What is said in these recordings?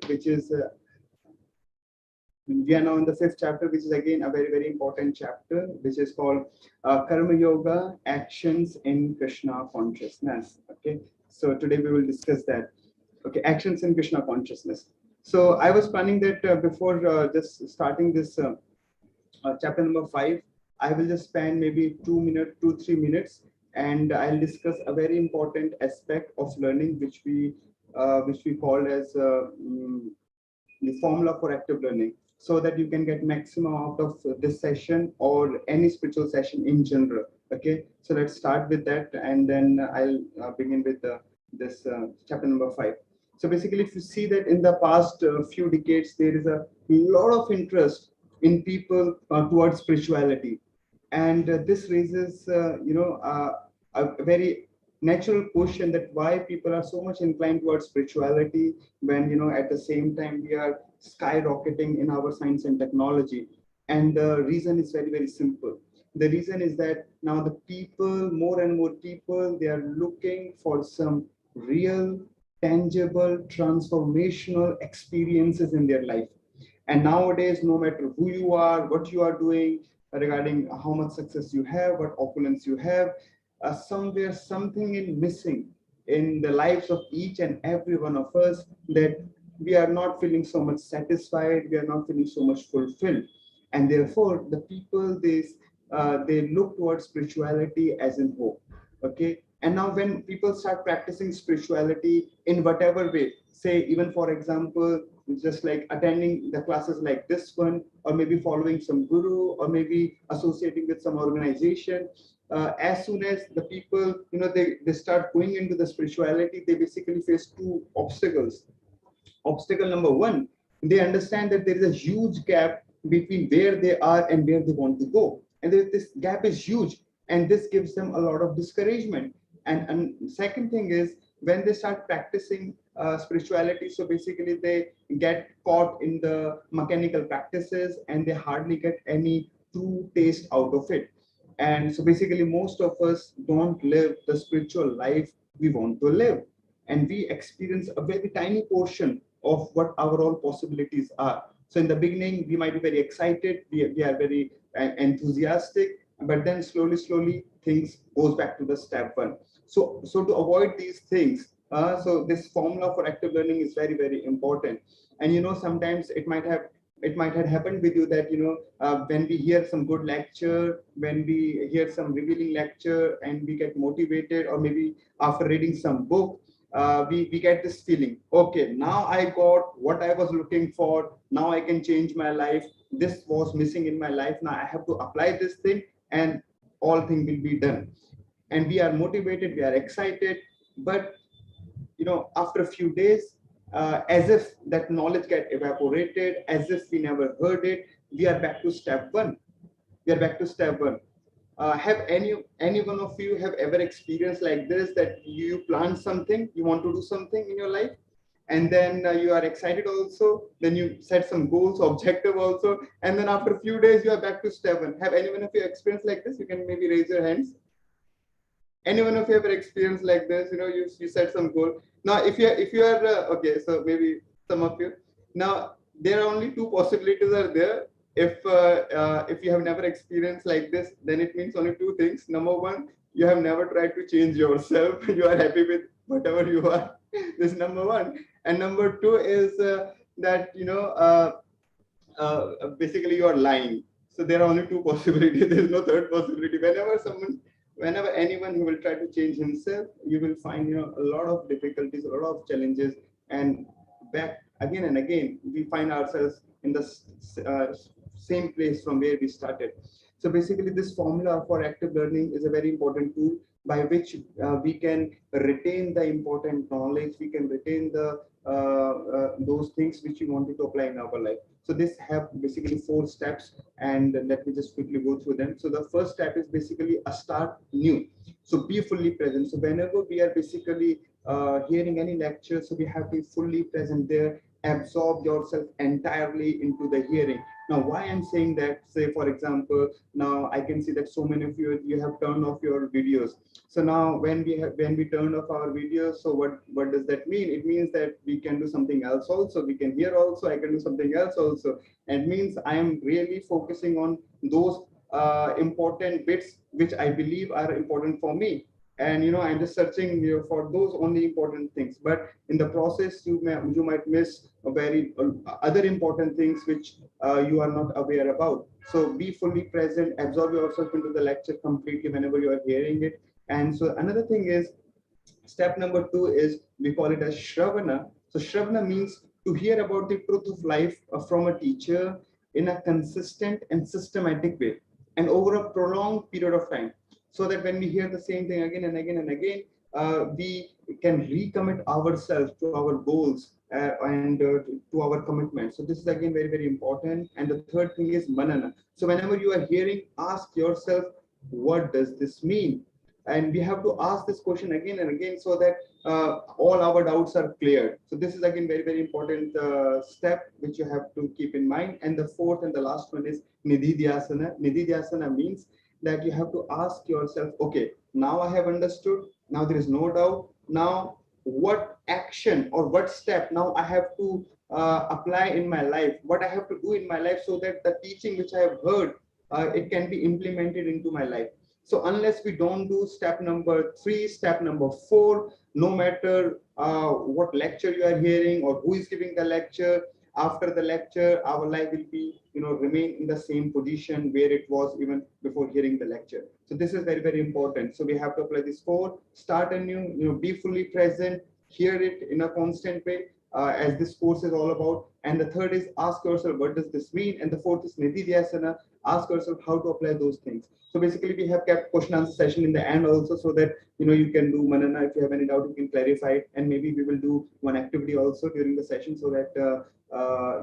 which is we are now in the 5th chapter, which is again a very important chapter, which is called Karma Yoga, Actions in Krishna Consciousness. Okay, so today we will discuss that. Okay, actions in Krishna consciousness. So I was planning that before just starting this chapter number 5, I will just spend maybe 2-3 minutes, and I'll discuss a very important aspect of learning, which we call as the formula for active learning, so that you can get maximum out of this session or any spiritual session in general. Okay, so let's start with that, and then I'll begin with this chapter number 5. So basically, if you see that in the past few decades, there is a lot of interest in people towards spirituality, and this raises a very natural question, that why people are so much inclined towards spirituality when at the same time we are skyrocketing in our science and technology. And the reason is very simple. The reason is that now the people, more and more people, they are looking for some real, tangible, transformational experiences in their life. And nowadays, no matter who you are, what you are doing, regarding how much success you have, what opulence you have, somewhere something is missing in the lives of each and every one of us, that we are not feeling so much satisfied, we are not feeling so much fulfilled. And therefore the people, they look towards spirituality as in hope. Okay, and now when people start practicing spirituality in whatever way, say even for example, just like attending the classes like this one, or maybe following some guru, or maybe associating with some organization, as soon as the people they start going into the spirituality, they basically face two obstacles. Obstacle number one, they understand that there is a huge gap between where they are and where they want to go, and this gap is huge, and this gives them a lot of discouragement. And second thing is, when they start practicing spirituality, so basically they get caught in the mechanical practices, and they hardly get any true taste out of it. And so basically most of us don't live the spiritual life we want to live, and we experience a very tiny portion of what our all possibilities are. So in the beginning we might be very excited, we are very enthusiastic, but then slowly things goes back to the step one. So to avoid these things, so this formula for active learning is very important. And sometimes it might have happened with you that when we hear some good lecture, when we hear some revealing lecture, and we get motivated, or maybe after reading some book, we get this feeling, okay, now I got what I was looking for, now I can change my life, this was missing in my life, now I have to apply this thing, and all thing will be done. And we are motivated, we are excited, but after a few days, as if that knowledge get evaporated, as if we never heard it, we are back to step one. Have any one of you have ever experienced like this, that you plan something, you want to do something in your life, and then you are excited also, then you set some goals, objective also, and then after a few days you are back to step one? Have any one of you experienced like this? You can maybe raise your hands. Anyone of you ever experienced like this? You set some goal. Now if you are okay, so maybe some of you. Now there are only two possibilities are there. If you have never experienced like this, then it means only two things. Number one, you have never tried to change yourself. You are happy with whatever you are. This is number one. And number two is that basically you are lying. So there are only two possibilities. There is no third possibility. Whenever anyone who will try to change himself, you will find a lot of difficulties, a lot of challenges, and back again and again we find ourselves in the same place from where we started. So basically this formula for active learning is a very important tool by which we can retain the important knowledge, we can retain the those things which we wanted to apply in our life. So this have basically 4 steps, and let me just quickly go through them. So the first step is basically a start new. So be fully present. So whenever we are basically hearing any lecture, so we have to be fully present there. absorb yourself entirely into the hearing. Now, why I'm saying that, say for example, now I can see that so many of you have turned off your videos. So now when we turn off our videos, so what does that mean? It means that we can do something else also. We can hear also. I can do something else also. And it means I am really focusing on those important bits which I believe are important for me. And I'm just searching for those only important things. But in the process, you might miss a very other important things which you are not aware about. So be fully present, absorb yourself into the lecture completely whenever you are hearing it. And so another thing is, step number 2 is, we call it as Shravana. So Shravana means to hear about the truth of life from a teacher in a consistent and systematic way and over a prolonged period of time, so that when we hear the same thing again and again and again, we can recommit ourselves to our goals and to our commitment. So this is again very, very important. And the third thing is manana. So whenever you are hearing, ask yourself, what does this mean? And we have to ask this question again and again, so that all our doubts are cleared. So this is again very, very important step which you have to keep in mind. And the fourth and the last one is nididhyasana. Nididhyasana means that you have to ask yourself, okay, now I have understood, now there is no doubt, now what action or what step now I have to apply in my life, what I have to do in my life, so that the teaching which I have heard, it can be implemented into my life. So unless we don't do step number 3, step number 4, no matter what lecture you are hearing or who is giving the lecture, after the lecture, our life will be, remain in the same position where it was even before hearing the lecture. So this is very, very important. So we have to apply this 4, start anew, be fully present, hear it in a constant way, as this course is all about. And the third is, ask yourself, what does this mean? And the fourth is nididhyasana, ask yourself how to apply those things. So basically we have kept question answer session in the end also, so that you can do manana. If you have any doubt, you can clarify it, and maybe we will do one activity also during the session, so that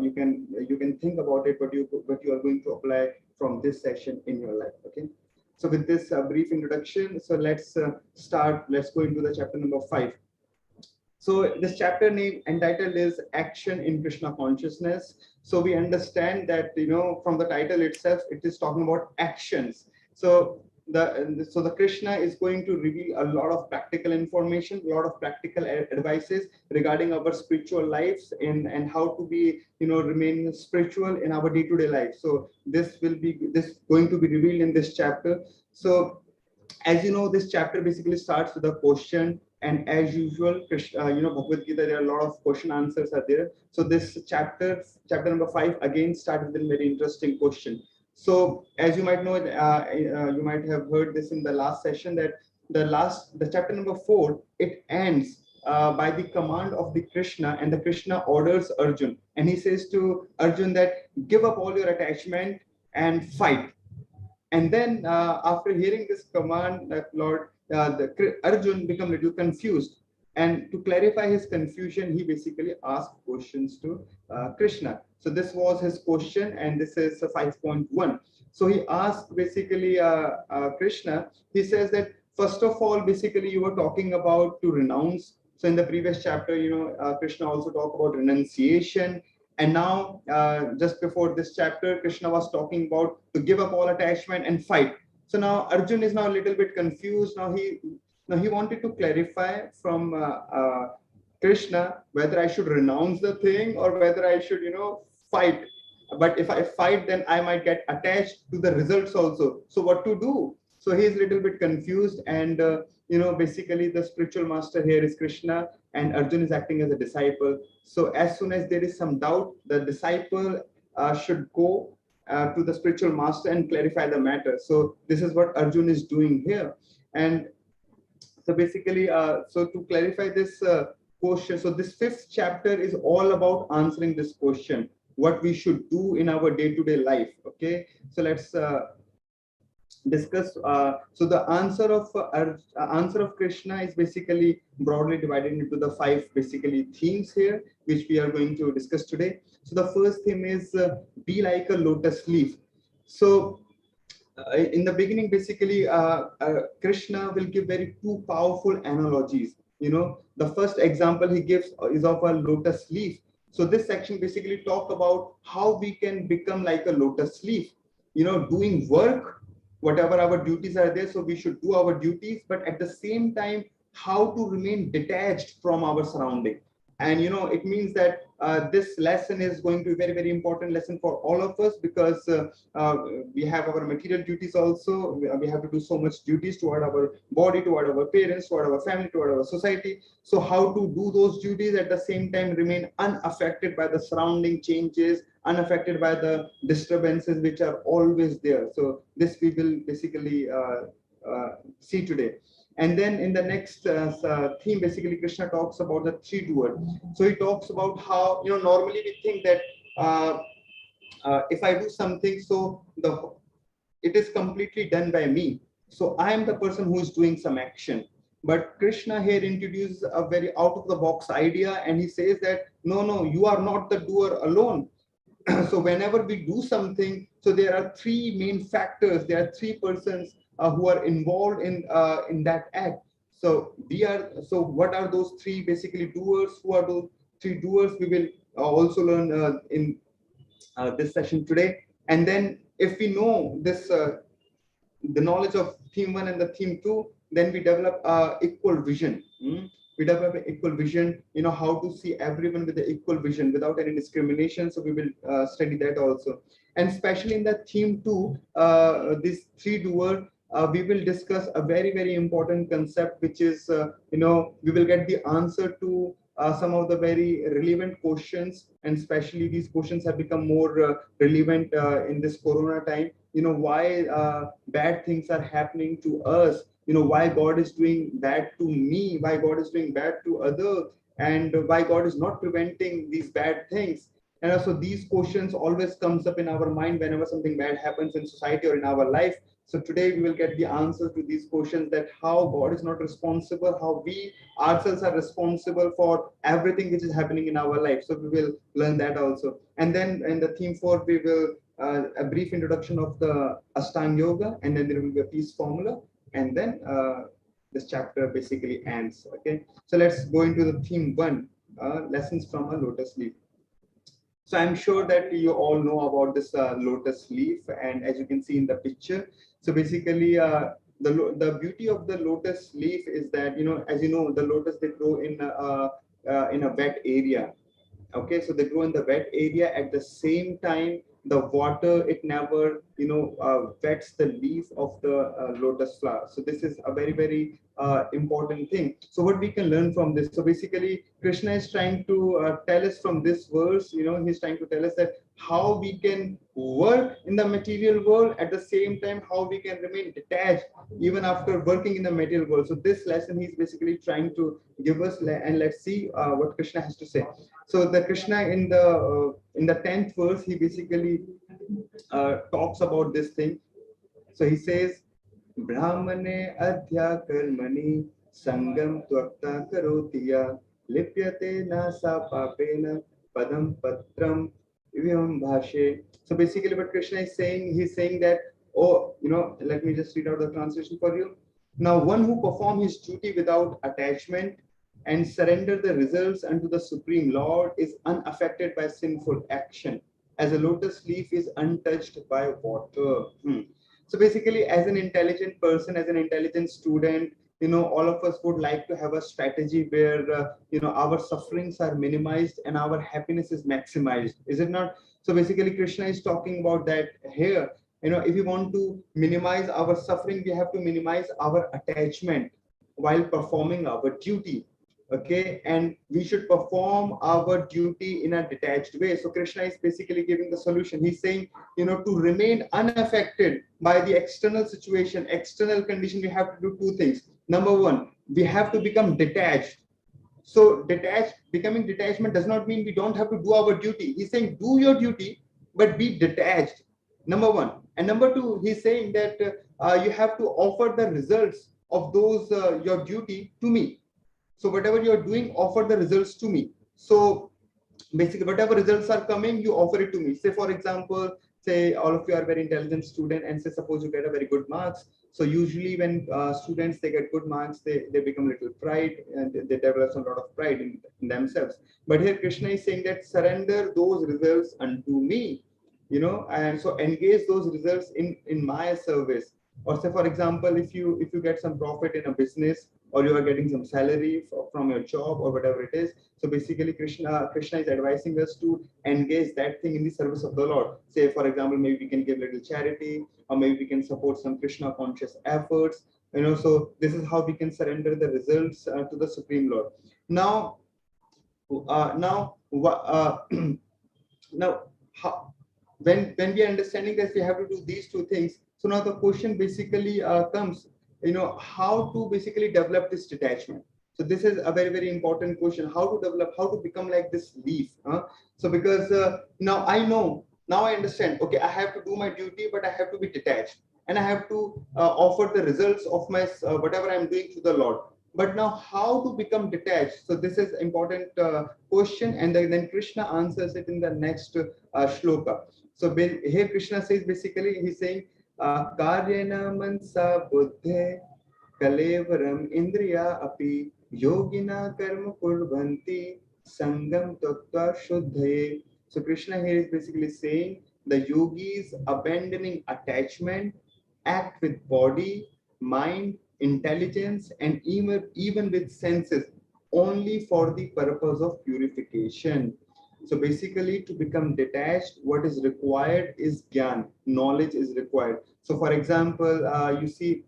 you can think about it, what you are going to apply from this session in your life. Okay. So with this brief introduction, so let's start. Let's go into the chapter number 5. So this chapter name entitled is Action in Krishna Consciousness. So we understand that from the title itself, it is talking about actions. So the Krishna is going to reveal a lot of practical information, a lot of practical advices regarding our spiritual lives, and how to be remain spiritual in our day-to-day life. So this going to be revealed in this chapter. So as you know, this chapter basically starts with a question, and as usual, Bhagavad Gītā, there are a lot of question answers are there. So this chapter number 5, again starts with a very interesting question. So as you might know, you might have heard this in the last session, that the chapter number 4, it ends by the command of the Krishna, and the Krishna orders Arjun, and he says to Arjun that give up all your attachment and fight. And then after hearing this command, Lord, Arjun become a little confused. And to clarify his confusion, he basically asked questions to Krishna. So this was his question, and this is 5.1. So he asked basically Krishna, he says that, first of all, basically you were talking about to renounce. So in the previous chapter, Krishna also talked about renunciation. And now, just before this chapter, Krishna was talking about to give up all attachment and fight. So now Arjun is now a little bit confused. Now he wanted to clarify from Krishna whether I should renounce the thing or whether I should, fight. But if I fight, then I might get attached to the results also. So what to do? So he is a little bit confused, and basically the spiritual master here is Krishna, and Arjun is acting as a disciple. So as soon as there is some doubt, the disciple should go to the spiritual master and clarify the matter. So this is what Arjun is doing here. And so basically, so to clarify this question, so this 5th chapter is all about answering this question, what we should do in our day-to-day life. Okay, so let's discuss. So the answer of Krishna is basically broadly divided into the 5 basically themes here, which we are going to discuss today. So the first theme is be like a lotus leaf. So in the beginning, basically, Krishna will give very 2 powerful analogies. The first example he gives is of a lotus leaf. So this section basically talk about how we can become like a lotus leaf, doing work, whatever our duties are there. So we should do our duties, but at the same time, how to remain detached from our surrounding. And it means that this lesson is going to be very, very important lesson for all of us, because uh, we have our material duties also. We have to do so much duties toward our body, toward our parents, toward our family, toward our society. So how to do those duties at the same time remain unaffected by the surrounding changes, unaffected by the disturbances which are always there. So this we will basically see today. And then in the next theme, basically Krishna talks about the three doer. So he talks about how, normally we think that if I do something, so it is completely done by me. So I am the person who is doing some action. But Krishna here introduces a very out of the box idea, and he says that no, you are not the doer alone. So whenever we do something, so there are three main factors. There are three persons who are involved in that act. So we are. So what are those three basically doers? Who are those three doers? We will also learn in this session today. And then if we know this, the knowledge of theme one and the theme two, then we develop equal vision. We develop an equal vision, how to see everyone with the equal vision without any discrimination. So we will study that also. And especially in the theme two, this three doer, we will discuss a very, very important concept, which is, we will get the answer to some of the very relevant questions, and especially these questions have become more relevant in this corona time. Why bad things are happening to us, why God is doing bad to me, why God is doing bad to others, and why God is not preventing these bad things. And also these questions always comes up in our mind whenever something bad happens in society or in our life. So today we will get the answer to these questions, that how God is not responsible, how we ourselves are responsible for everything which is happening in our life. So we will learn that also. And then in the theme 4, we will a brief introduction of the Ashtang Yoga, and then there will be a peace formula, and then this chapter basically ends. Okay, so let's go into the theme 1, lessons from a lotus leaf. So I'm sure that you all know about this lotus leaf, and as you can see in the picture, so basically the beauty of the lotus leaf is that, as you know, the lotus, they grow in a wet area. Okay, so they grow in the wet area. At the same time, the water, it never wets the leaf of the lotus flower. So this is a very, very important thing. So what we can learn from this, so basically Krishna is trying to tell us from this verse, he's trying to tell us that how we can work in the material world, at the same time how we can remain detached even after working in the material world. So this lesson he's basically trying to give us, and let's see what Krishna has to say. So the Krishna in the 10th verse, he basically talks about this thing. So he says, Brahmane adhya karmani sangam tvakta karotiya lipyate nasa papena padam patram ivyam bhashe. So basically what Krishna is saying, he's saying that, let me just read out the translation for you. Now, one who perform his duty without attachment and surrender the results unto the Supreme Lord is unaffected by sinful action, as a lotus leaf is untouched by water. So basically, as an intelligent person, as an intelligent student, all of us would like to have a strategy where, our sufferings are minimized and our happiness is maximized. Is it not? So basically, Krishna is talking about that here. If we want to minimize our suffering, we have to minimize our attachment while performing our duty. Okay, and we should perform our duty in a detached way. So Krishna is basically giving the solution. He's saying, to remain unaffected by the external situation, external condition, we have to do two things. Number one, we have to become detached. So becoming detachment does not mean we don't have to do our duty. He's saying do your duty, but be detached. Number one. And number two, he's saying that you have to offer the results of those your duty to me. So whatever you're doing, offer the results to me. So basically, whatever results are coming, you offer it to me. Say, for example, say all of you are very intelligent student, and say suppose you get a very good marks. So usually when students, they get good marks, they become a little pride, and they develop a lot of pride in themselves. But here Krishna is saying that surrender those results unto me, and so engage those results in my service. Or say, for example, if you get some profit in a business, or you are getting some salary from your job or whatever it is. So basically Krishna is advising us to engage that thing in the service of the Lord. Say, for example, maybe we can give little charity, or maybe we can support some Krishna conscious efforts. So this is how we can surrender the results to the Supreme Lord. Now, now, now, how, when we are understanding that we have to do these two things, so now the question basically comes, how to basically develop this detachment. So this is a very, very important question: how to develop, how to become like this leaf. So because now I know, now I understand, okay, I have to do my duty, but I have to be detached, and I have to offer the results of my whatever I'm doing to the Lord. But now, how to become detached? So this is important question, and then Krishna answers it in the next shloka. So here Krishna says, basically he's saying, karyena mansa buddhe kalevaram indriya api yogina karma kurvanti sangam tattva shuddhaye. So Krishna here is basically saying the yogis abandoning attachment act with body, mind, intelligence, and even with senses only for the purpose of purification. So basically, to become detached, what is required is gyan, knowledge is required. So for example, you see,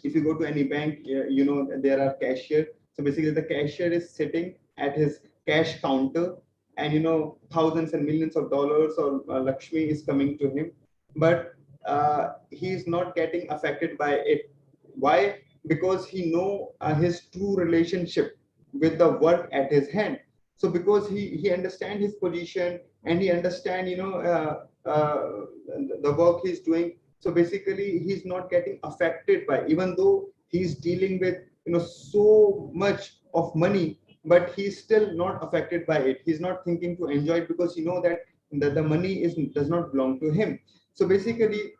if you go to any bank, there are cashier. So basically the cashier is sitting at his cash counter, and thousands and millions of dollars or Lakshmi is coming to him, but he is not getting affected by it. Why? Because he know his true relationship with the work at his hand. So because he understand his position, and he understand the work he's doing. So basically he's not getting affected by, even though he's dealing with so much of money, but he's still not affected by it. He's not thinking to enjoy it, because that the money does not belong to him. So basically,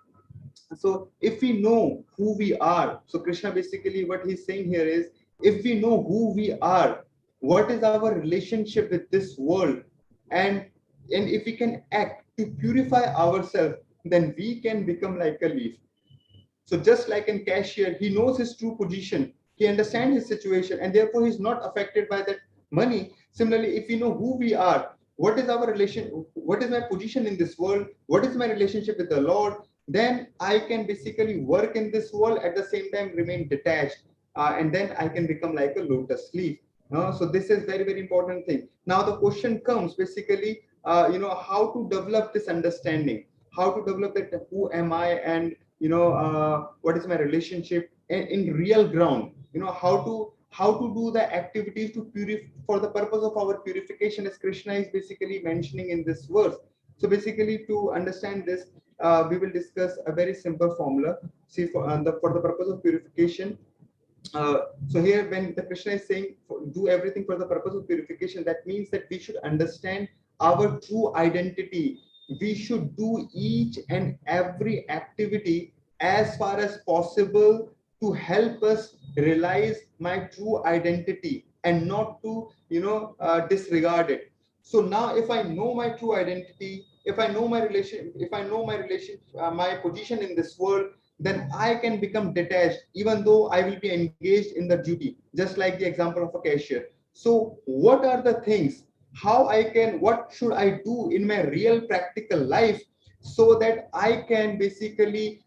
so if we know who we are, so Krishna basically what he's saying here is, if we know who we are, what is our relationship with this world, and if we can act to purify ourselves, then we can become like a leaf. So just like in cashier, he knows his true position, he understands his situation, and therefore he's not affected by that money. Similarly, if we know who we are, what is our relation, what is my position in this world, what is my relationship with the Lord, then I can basically work in this world, at the same time remain detached, and then I can become like a lotus leaf. So this is very, very important thing. Now the question comes basically, how to develop this understanding, how to develop that, who am I, and what is my relationship in real ground, how to do the activities to purify, for the purpose of our purification, as Krishna is basically mentioning in this verse. So basically, to understand this, we will discuss a very simple formula. See, for the purpose of purification, so here when the Krishna is saying do everything for the purpose of purification, that means that we should understand our true identity. We should do each and every activity as far as possible to help us realize my true identity, and not to disregard it. So now if I know my true identity, if I know my relation, my position in this world, then I can become detached, even though I will be engaged in the duty, just like the example of a cashier. So what are the things, what should I do in my real practical life, so that I can basically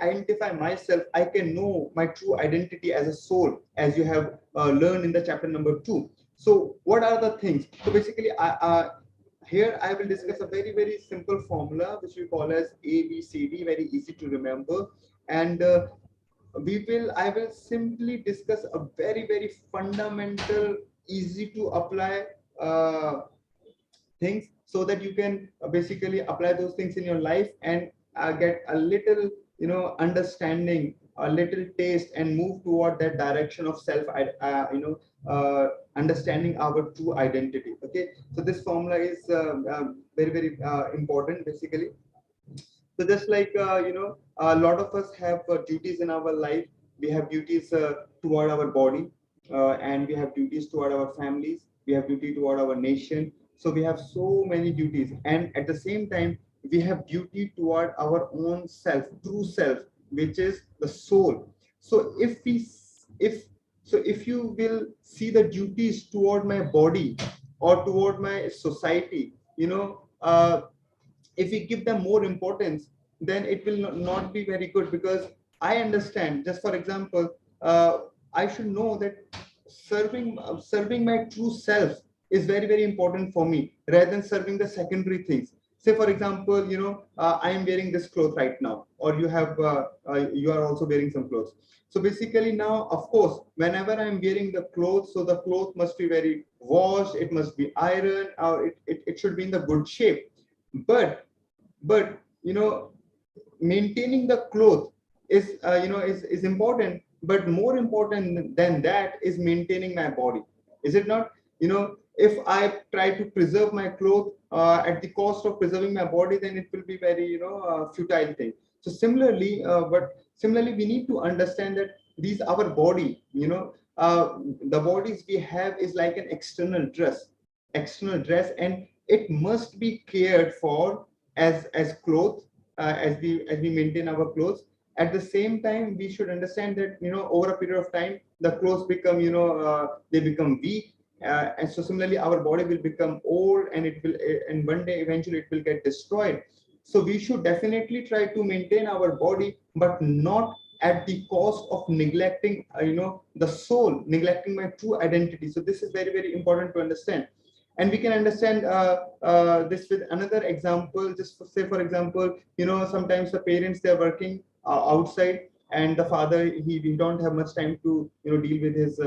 identify myself, I can know my true identity as a soul, as you have learned in the chapter number 2. So what are the things? So basically, here I will discuss a very, very simple formula, which we call as ABCD, very easy to remember. And I will simply discuss a very, very fundamental, easy to apply things, so that you can basically apply those things in your life, and get a little understanding, a little taste, and move toward that direction of self understanding our true identity. Okay, so this formula is very, very important basically. So just like a lot of us have duties in our life. We have duties toward our body, and we have duties toward our families. We have duty toward our nation. So we have so many duties, and at the same time, we have duty toward our own self, true self, which is the soul. So if you will see the duties toward my body or toward my society, if we give them more importance, then it will not be very good. Because I understand, just for example, I should know that serving my true self is very very important for me, rather than serving the secondary things. Say for example, I am wearing this cloth right now, or you are also wearing some clothes. So basically now, of course, whenever I am wearing the clothes, so the cloth must be very washed, it must be ironed, or it should be in the good shape. But maintaining the cloth is important, but more important than that is maintaining my body. Is it not? If I try to preserve my cloth at the cost of preserving my body, then it will be very futile thing. So similarly we need to understand that these our body, the bodies we have is like an external dress, and it must be cared for as clothes, as we maintain our clothes. At the same time, we should understand that over a period of time, the clothes become they become weak, and so similarly our body will become old, and it will and one day eventually it will get destroyed. So we should definitely try to maintain our body, but not at the cost of neglecting the soul, neglecting my true identity. So this is very very important to understand. And we can understand this with another example. Just say for example, sometimes the parents, they're working outside, and the father, he don't have much time to deal with his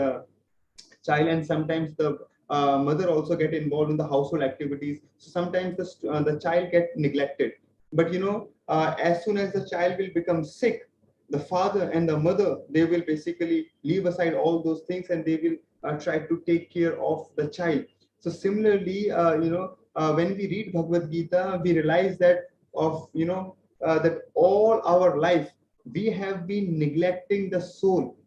child. And sometimes the mother also get involved in the household activities. So sometimes the child get neglected. But as soon as the child will become sick, the father and the mother, they will basically leave aside all those things, and they will try to take care of the child. So similarly, when we read Bhagavad Gita, we realize that all our life we have been neglecting the soul.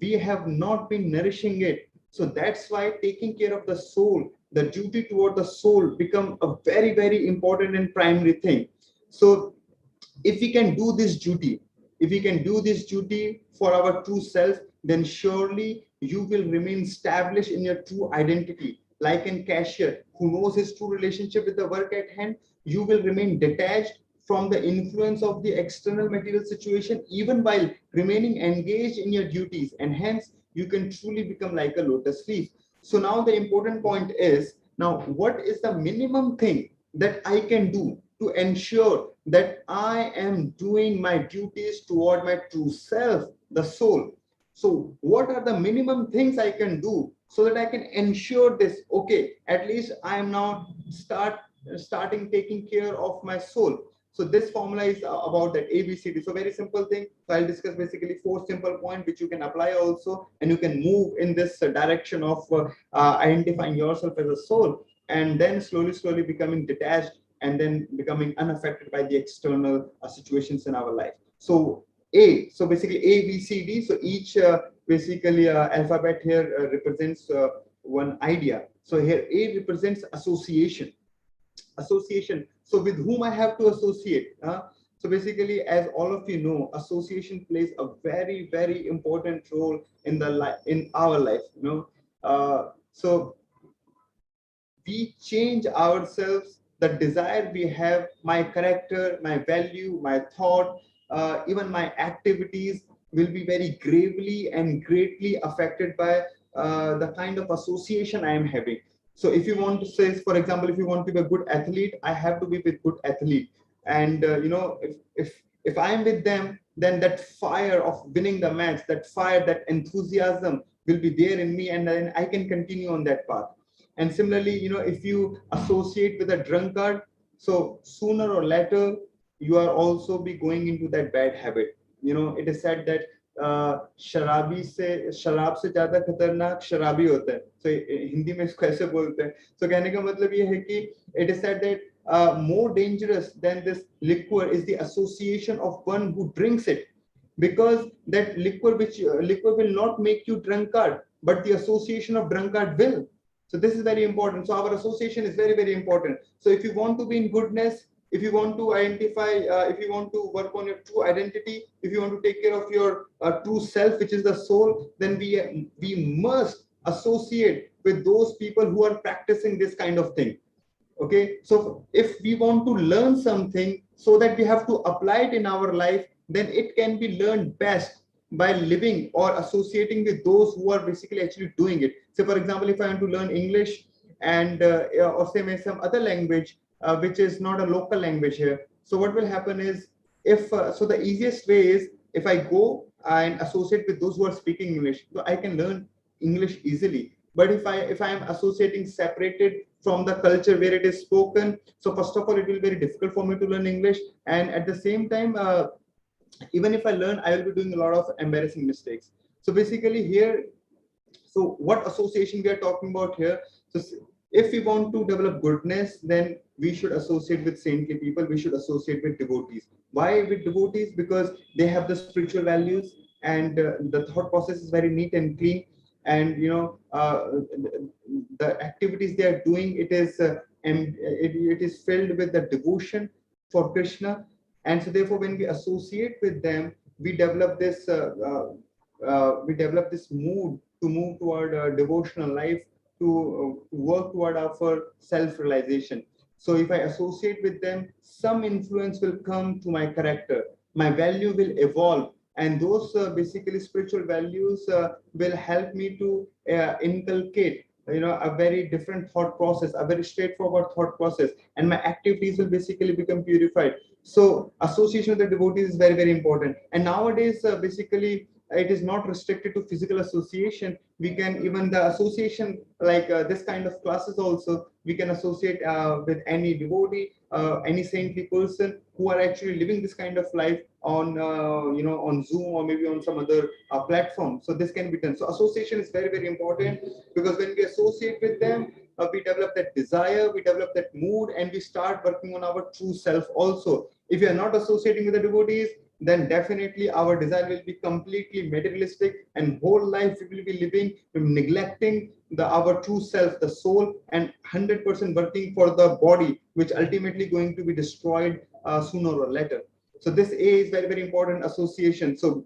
We have not been nourishing it. So that's why taking care of the soul, the duty toward the soul, become a very very important and primary thing. So if we can do this duty, if we can do this duty for our true self, then surely you will remain established in your true identity. Like a cashier who knows his true relationship with the work at hand, you will remain detached from the influence of the external material situation, even while remaining engaged in your duties, and hence you can truly become like a lotus leaf. So now the important point is, now what is the minimum thing that I can do to ensure that I am doing my duties toward my true self, the soul? So what are the minimum things I can do so that I can ensure this? Okay, at least I am now starting taking care of my soul. So this formula is about that ABCD. So very simple thing. So I'll discuss basically 4 simple points which you can apply also, and you can move in this direction of identifying yourself as a soul, and then slowly becoming detached, and then becoming unaffected by the external situations in our life. So so basically A, B, C, D. So each basically alphabet here represents one idea. So here A represents association. So with whom I have to associate? So basically, as all of you know, association plays a very very important role in the life, in our life. So we change ourselves, the desire we have, my character, my value, my thought, even my activities will be very gravely and greatly affected by the kind of association I am having. So if you want to say, for example, if you want to be a good athlete, I have to be with good athlete. And if I am with them, then that fire of winning the match, that fire, that enthusiasm will be there in me, and then I can continue on that path. And similarly, if you associate with a drunkard, so sooner or later you are also be going into that bad habit. It is said that शराब से ज्यादा खतरनाक शराबी होता है. So Hindi में इसको ऐसे बोलते हैं. So कहने का मतलब ये है कि it is said that more dangerous than this liquor is the association of one who drinks it, because that liquor which liquor will not make you drunkard, but the association of drunkard will. So this is very important. So our association is very, very important. So if you want to be in goodness, if you want to identify, if you want to work on your true identity, if you want to take care of your true self, which is the soul, then we must associate with those people who are practicing this kind of thing. Okay, so if we want to learn something so that we have to apply it in our life, then it can be learned best by living or associating with those who are basically actually doing it. So for example, if I want to learn English and or say some other language which is not a local language here, so what will happen is, if so the easiest way is, if I go and associate with those who are speaking English, so I can learn English easily. But if I am associating separated from the culture where it is spoken, so first of all, it will be very difficult for me to learn English, and at the same time, even if I learn, I will be doing a lot of embarrassing mistakes. So basically here, so what association we are talking about here? So if we want to develop goodness, then we should associate with saintly people. We should associate with devotees. Why with devotees? Because they have the spiritual values, and the thought process is very neat and clean. And the activities they are doing, it is filled with the devotion for Krishna. And so therefore, when we associate with them, we develop this mood to move toward a devotional life, to work toward our self-realization. So if I associate with them, some influence will come to my character, my value will evolve, and those basically spiritual values will help me to inculcate a very different thought process, a very straightforward thought process, and my activities will basically become purified. So association with the devotees is very, very important. And nowadays basically it is not restricted to physical association. We can even the association like this kind of classes also, we can associate with any devotee, any saintly person who are actually living this kind of life on on Zoom or maybe on some other platform. So this can be done. So association is very, very important, because when we associate with them, we develop that desire, we develop that mood, and we start working on our true self also. If we are not associating with the devotees, then definitely our desire will be completely materialistic, and whole life we will be living neglecting our true self, the soul, and 100% working for the body, which ultimately going to be destroyed sooner or later. So this A is very, very important, association. So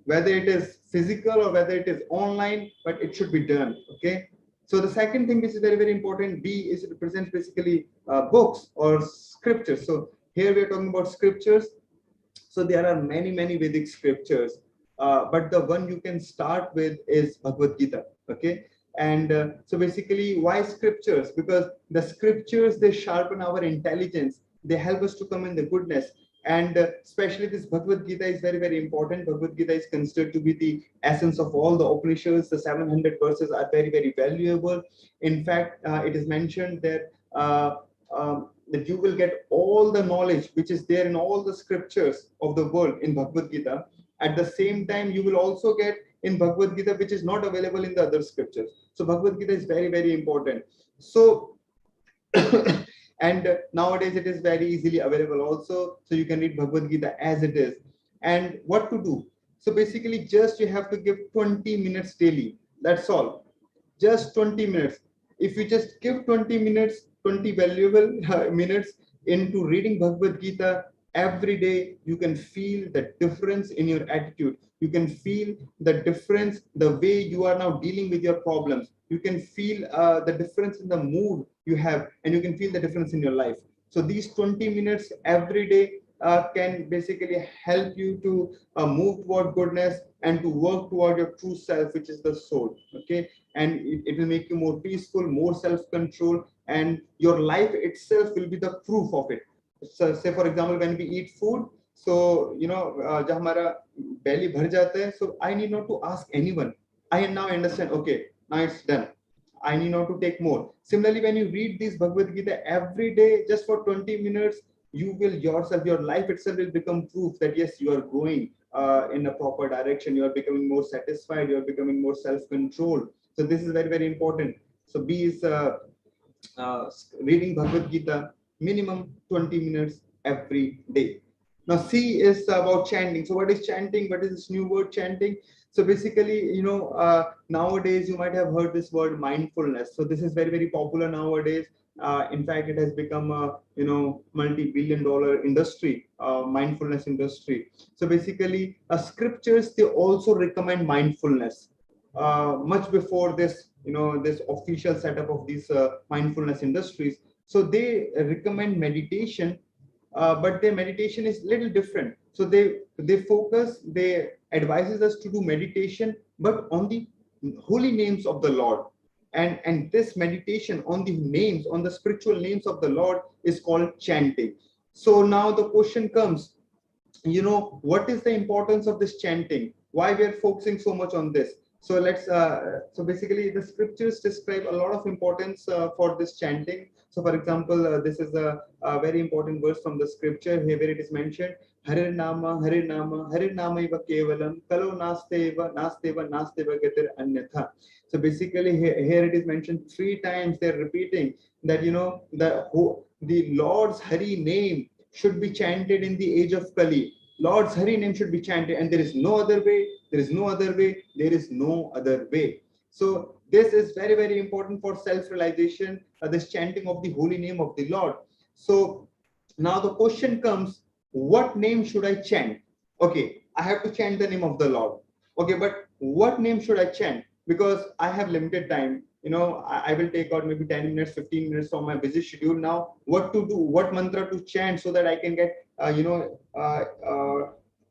whether it is physical or whether it is online, but it should be done. Okay. So the second thing which is very, very important, B, is it represents basically books or scriptures. So here we are talking about scriptures. So there are many, many Vedic scriptures, but the one you can start with is Bhagavad Gītā. Okay. And so basically, why scriptures? Because the scriptures, they sharpen our intelligence, they help us to come in the goodness. And especially this Bhagavad Gītā is very, very important. Bhagavad Gītā is considered to be the essence of all the Upanishads. The 700 verses are very, very valuable. In fact, it is mentioned that you will get all the knowledge which is there in all the scriptures of the world in Bhagavad Gītā. At the same time, you will also get in Bhagavad Gītā which is not available in the other scriptures. So Bhagavad Gītā is very, very important. So and nowadays it is very easily available also, so you can read Bhagavad Gītā as it is. And what to do? So basically, just you have to give 20 minutes daily. That's all. Just 20 minutes. If you just give 20 minutes, 20 valuable minutes into reading Bhagavad Gītā every day, you can feel the difference in your attitude. You can feel the difference, the way you are now dealing with your problems. You can feel the difference in the mood you have, and you can feel the difference in your life. So these 20 minutes every day can basically help you to move toward goodness and to work toward your true self, which is the soul. Okay. And it will make you more peaceful, more self-control, and your life itself will be the proof of it. So say for example, when we eat food, so जब हमारा belly भर जाता है, so I need not to ask anyone. I now understand, okay, now it's done, I need not to take more. Similarly, when you read this Bhagavad Gītā every day, just for 20 minutes, you will yourself, your life itself will become proof that yes, you are growing in a proper direction. You are becoming more satisfied. You are becoming more self-controlled. So this is very, very important. So B is reading Bhagavad Gītā. minimum 20 minutes every day. Now C is about chanting. So what is chanting? What is this new word chanting? So basically, nowadays you might have heard this word mindfulness. So this is very, very popular nowadays. In fact, it has become a multi-billion-dollar industry, mindfulness industry. So basically, scriptures, they also recommend mindfulness much before this, this official setup of these mindfulness industries. So they recommend meditation, but their meditation is little different. So they advises us to do meditation, but on the holy names of the Lord. And this meditation on the names, on the spiritual names of the Lord, is called chanting. So now the question comes, what is the importance of this chanting? Why we are focusing so much on this? So so basically the scriptures describe a lot of importance for this chanting. So for example, this is a very important verse from the scripture here, where it is mentioned, Hare Nama, Hare Nama, Hare Nama iva kevalam, Kalo nasteva, nasteva, nasteva gatir anyatha. So basically here it is mentioned 3 times. They're repeating that, the Lord's Hari name should be chanted in the age of Kali. Lord's Hari name should be chanted, and there is no other way, there is no other way, there is no other way. So this is very, very important for self-realization, this chanting of the holy name of the Lord. So now the question comes, what name should I chant? Okay, I have to chant the name of the Lord. Okay, but what name should I chant? Because I have limited time. I will take out maybe 10 minutes, 15 minutes from my busy schedule. Now, what to do, what mantra to chant so that I can get,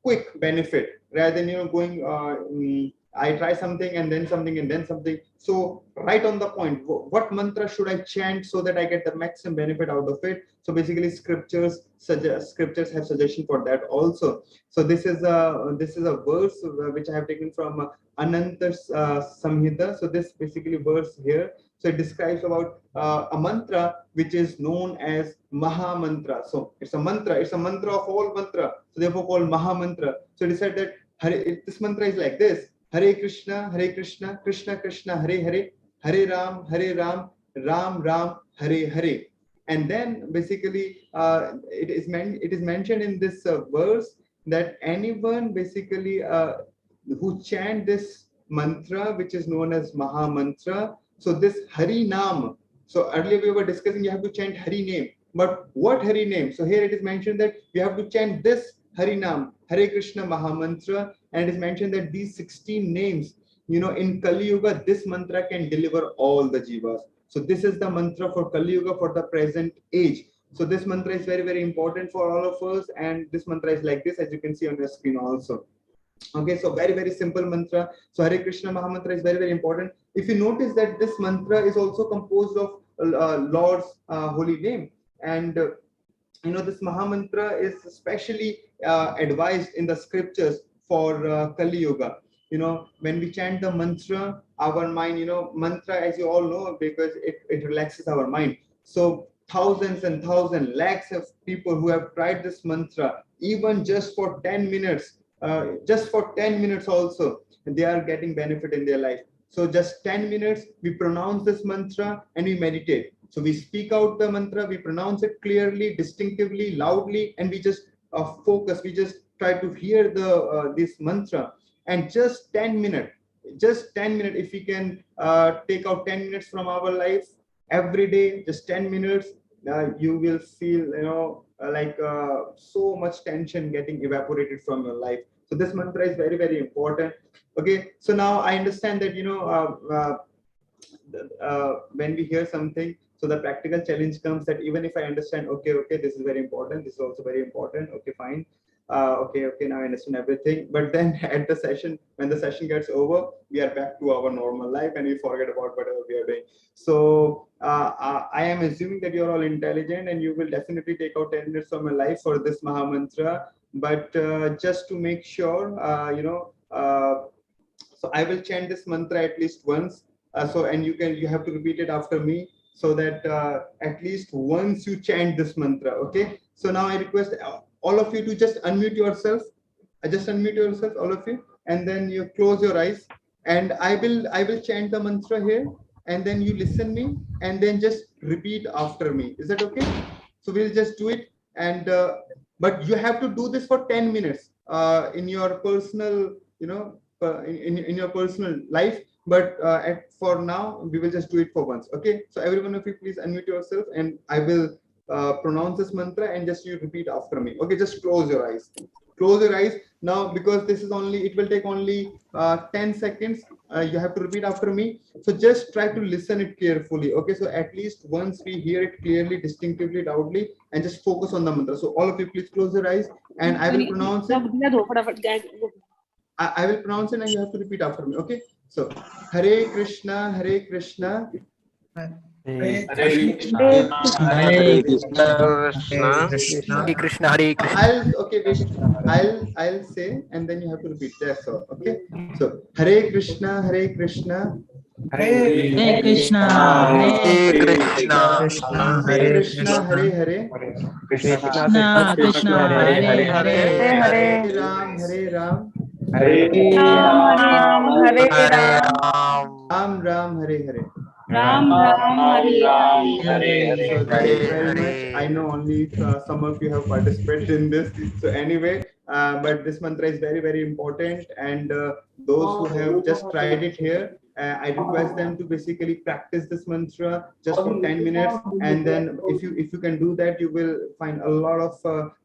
quick benefit, rather than, going, I try something and then something and then something. So right on the point, what mantra should I chant so that I get the maximum benefit out of it? So basically scriptures have suggestion for that also. So this is a verse which I have taken from Ananta Samhita. So this basically verse here, so it describes about a mantra which is known as Maha Mantra. So it's a mantra of all mantra, so therefore called Maha Mantra. So it is said that this mantra is like this: Hare Krishna, Krishna Krishna, Hare Hare, Hare Ram, Ram Ram, Hare Hare. And then basically it is mentioned in this verse that anyone basically who chant this mantra, which is known as Maha Mantra. So this Hari Nam. So earlier we were discussing you have to chant Hari name, but what Hari name? So here it is mentioned that you have to chant this Hari Nam, Hare Krishna Maha Mantra, and it is mentioned that these 16 names, in Kali Yuga, this mantra can deliver all the jivas. So this is the mantra for Kali Yuga, for the present age. So this mantra is very, very important for all of us, and this mantra is like this, as you can see on your screen also. Okay, so very, very simple mantra. So Hare Krishna Maha Mantra is very, very important. If you notice that this mantra is also composed of Lord's holy name, and this Maha Mantra is especially advised in the scriptures for Kali Yuga. When we chant the mantra, our mind, mantra, as you all know, because it relaxes our mind. So thousands and thousands, lakhs of people who have tried this mantra, even just for 10 minutes, also, they are getting benefit in their life. So just 10 minutes, we pronounce this mantra and we meditate. So we speak out the mantra, we pronounce it clearly, distinctively, loudly, and we just focus. We just try to hear this mantra. And just 10 minutes, if we can take out 10 minutes from our life every day, just 10 minutes, you will feel, like so much tension getting evaporated from your life. So this mantra is very, very important. Okay, so now I understand that, when we hear something, so the practical challenge comes that even if I understand, okay, this is very important, this is also very important, okay, fine, okay, now I understand everything. But then at the session, when the session gets over, we are back to our normal life and we forget about whatever we are doing. So I am assuming that you're all intelligent and you will definitely take out 10 minutes from your life for this Maha Mantra. But just to make sure, so I will chant this mantra at least once. And you have to repeat it after me, so that at least once you chant this mantra. Okay. So now I request all of you to just unmute yourself. Just unmute yourself, all of you, and then you close your eyes. And I will chant the mantra here, and then you listen me, and then just repeat after me. Is that okay? So we'll just do it, and but you have to do this for 10 minutes in your personal, in your personal life. But for now, we will just do it for once. Okay, so every one of you, please unmute yourself, and I will pronounce this mantra, and just you repeat after me. Okay, just close your eyes. Close your eyes now, because this is only, it will take only 10 seconds. You have to repeat after me. So just try to listen it carefully. Okay, so at least once we hear it clearly, distinctively, loudly, and just focus on the mantra. So all of you, please close your eyes, and I will pronounce it. I will pronounce it, and you have to repeat after me. Okay, so Hare Krishna, Hare Krishna, Hare Krishna, Hare Krishna, Krishna, Hare Krishna. Okay, wait. I'll say, and then you have to repeat. That's all. Okay. So Hare Krishna, Hare Krishna, Hare Krishna, Hare Hare Krishna, Krishna, Hare Hare Krishna, Krishna, Hare Hare, Krishna Krishna, Hare Hare, Hare Ram, Hare Ram, Ram Ram Hare Hare Ram, Ram, Ram Ram, Hare Hare. Ram Hare Hare. So thank you very much. I Hare. know only some of you have participated in this. So anyway, but this mantra is very, very important. And those who have just tried it here, I request them to basically practice this mantra just for 10 minutes. And then if you can do that, you will find a lot of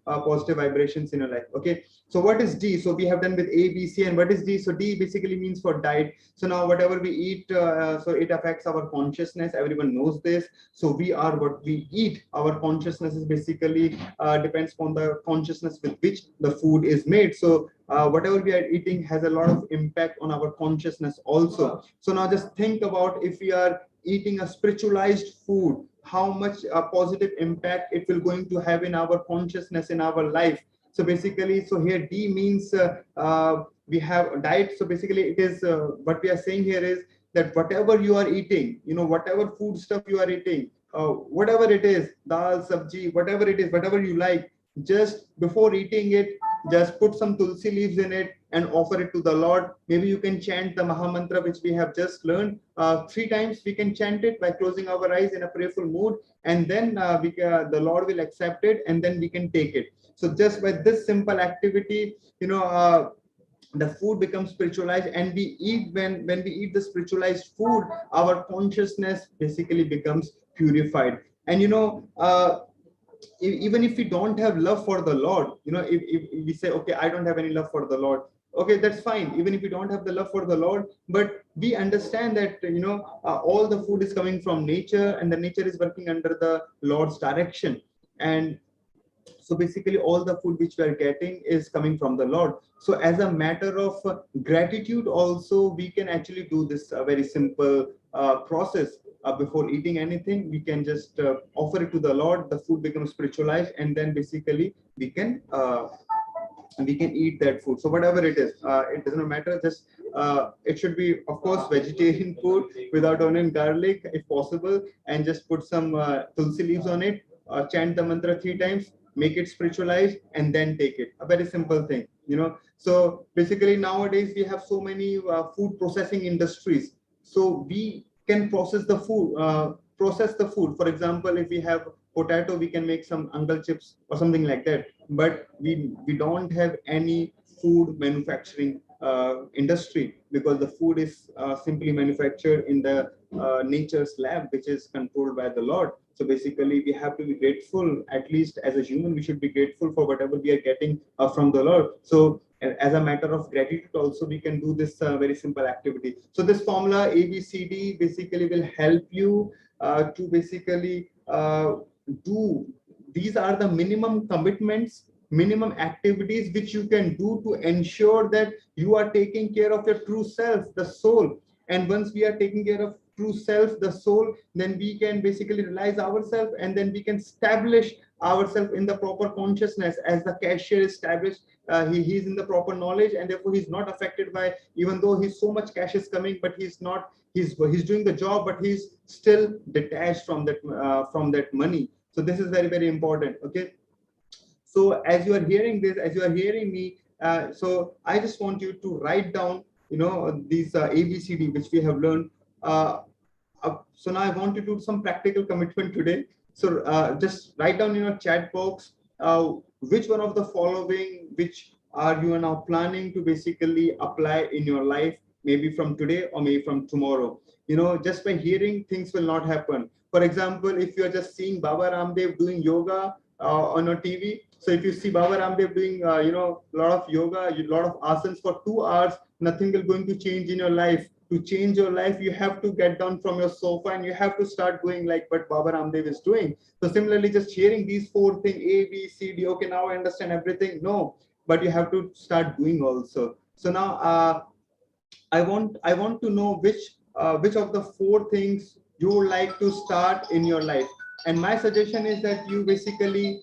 positive vibrations in your life. Okay. So what is D? So we have done with A, B, C, and what is D? So D basically means for diet. So now whatever we eat, so it affects our consciousness. Everyone knows this. So we are what we eat. Our consciousness is basically depends on the consciousness with which the food is made. So whatever we are eating has a lot of impact on our consciousness also. So now just think about, if we are eating a spiritualized food, how much positive impact it will going to have in our consciousness, in our life. So basically, so here D means we have diet. So basically it is what we are saying here is that whatever you are eating, whatever food stuff you are eating, whatever it is, dal, sabji, whatever it is, whatever you like, just before eating it, just put some tulsi leaves in it and offer it to the Lord. Maybe you can chant the Maha Mantra, which we have just learned 3 times. We can chant it by closing our eyes in a prayerful mood, and then the Lord will accept it, and then we can take it. So just by this simple activity, the food becomes spiritualized, and we eat, when we eat the spiritualized food, our consciousness basically becomes purified. And even if we don't have love for the Lord, if we say, okay, I don't have any love for the Lord, okay, that's fine. Even if we don't have the love for the Lord, but we understand that all the food is coming from nature, and the nature is working under the Lord's direction. And so basically all the food which we are getting is coming from the Lord. So as a matter of gratitude also, we can actually do this very simple process. Before eating anything, we can just offer it to the Lord. The food becomes spiritualized, and then basically we can eat that food. So whatever it is, it doesn't matter. Just it should be, of course, vegetarian food without onion, garlic, if possible, and just put some tulsi leaves on it. Chant the mantra 3 times, make it spiritualized, and then take it. A very simple thing, So basically nowadays we have so many food processing industries. So we can process the food. For example, if we have potato, we can make some uncle chips or something like that. But we don't have any food manufacturing industry, because the food is simply manufactured in the nature's lab, which is controlled by the Lord. So basically we have to be grateful. At least as a human, we should be grateful for whatever we are getting from the Lord. So as a matter of gratitude also, we can do this very simple activity. So this formula ABCD basically will help you to basically do. These are the minimum commitments, minimum activities which you can do to ensure that you are taking care of your true self, the soul. And once we are taking care of true self, the soul, then we can basically realize ourselves, and then we can establish ourselves in the proper consciousness. As the cashier established, he's in the proper knowledge, and therefore he's not affected by, even though he's so much cash is coming, but he's not, he's doing the job, but he's still detached from that money. So this is very, very important. Okay, so as you are hearing this, as you are hearing me, so I just want you to write down these ABCD which we have learned. So now I want you to do some practical commitment today. So just write down in your chat box which one of the following, which are you now planning to basically apply in your life, maybe from today or maybe from tomorrow. Just by hearing, things will not happen. For example, if you're just seeing Baba Ramdev doing yoga on a TV, so if you see Baba Ramdev doing a lot of yoga, a lot of asanas for 2 hours, nothing will going to change in your life. To change your life, you have to get down from your sofa and you have to start doing like what Baba Ramdev is doing. So similarly, just hearing these four things, A, B, C, D, okay, now I understand everything. No, but you have to start doing also. So now I want to know which of the four things you would like to start in your life. And my suggestion is that you basically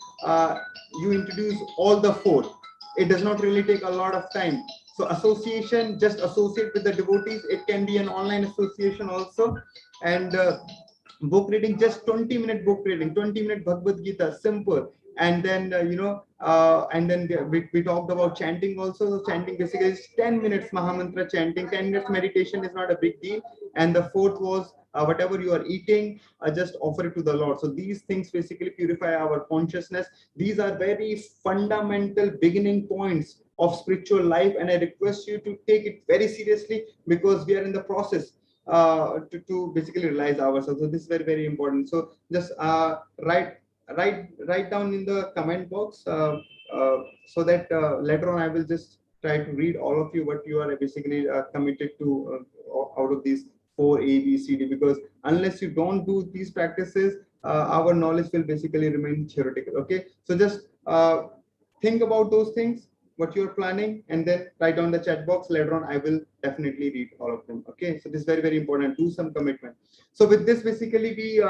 you introduce all the four. It does not really take a lot of time. So association, just associate with the devotees. It can be an online association also. And book reading, just 20-minute book reading, 20-minute Bhagavad Gītā, simple. And then and then we talked about chanting also. So chanting basically is 10 minutes Maha Mantra chanting, 10 minutes meditation is not a big deal. And the fourth was whatever you are eating, just offer it to the Lord. So these things basically purify our consciousness. These are very fundamental beginning points of spiritual life, and I request you to take it very seriously, because we are in the process to basically realize ourselves. So this is very, very important. So just write down in the comment box so that later on I will just try to read all of you what you are basically committed to out of these four A, B, C, D. Because unless you don't do these practices, our knowledge will basically remain theoretical. Okay, so just think about those things, what you're planning, and then write down the chat box. Later on I will definitely read all of them. Okay, so this is very, very important. Do some commitment. So with this, basically we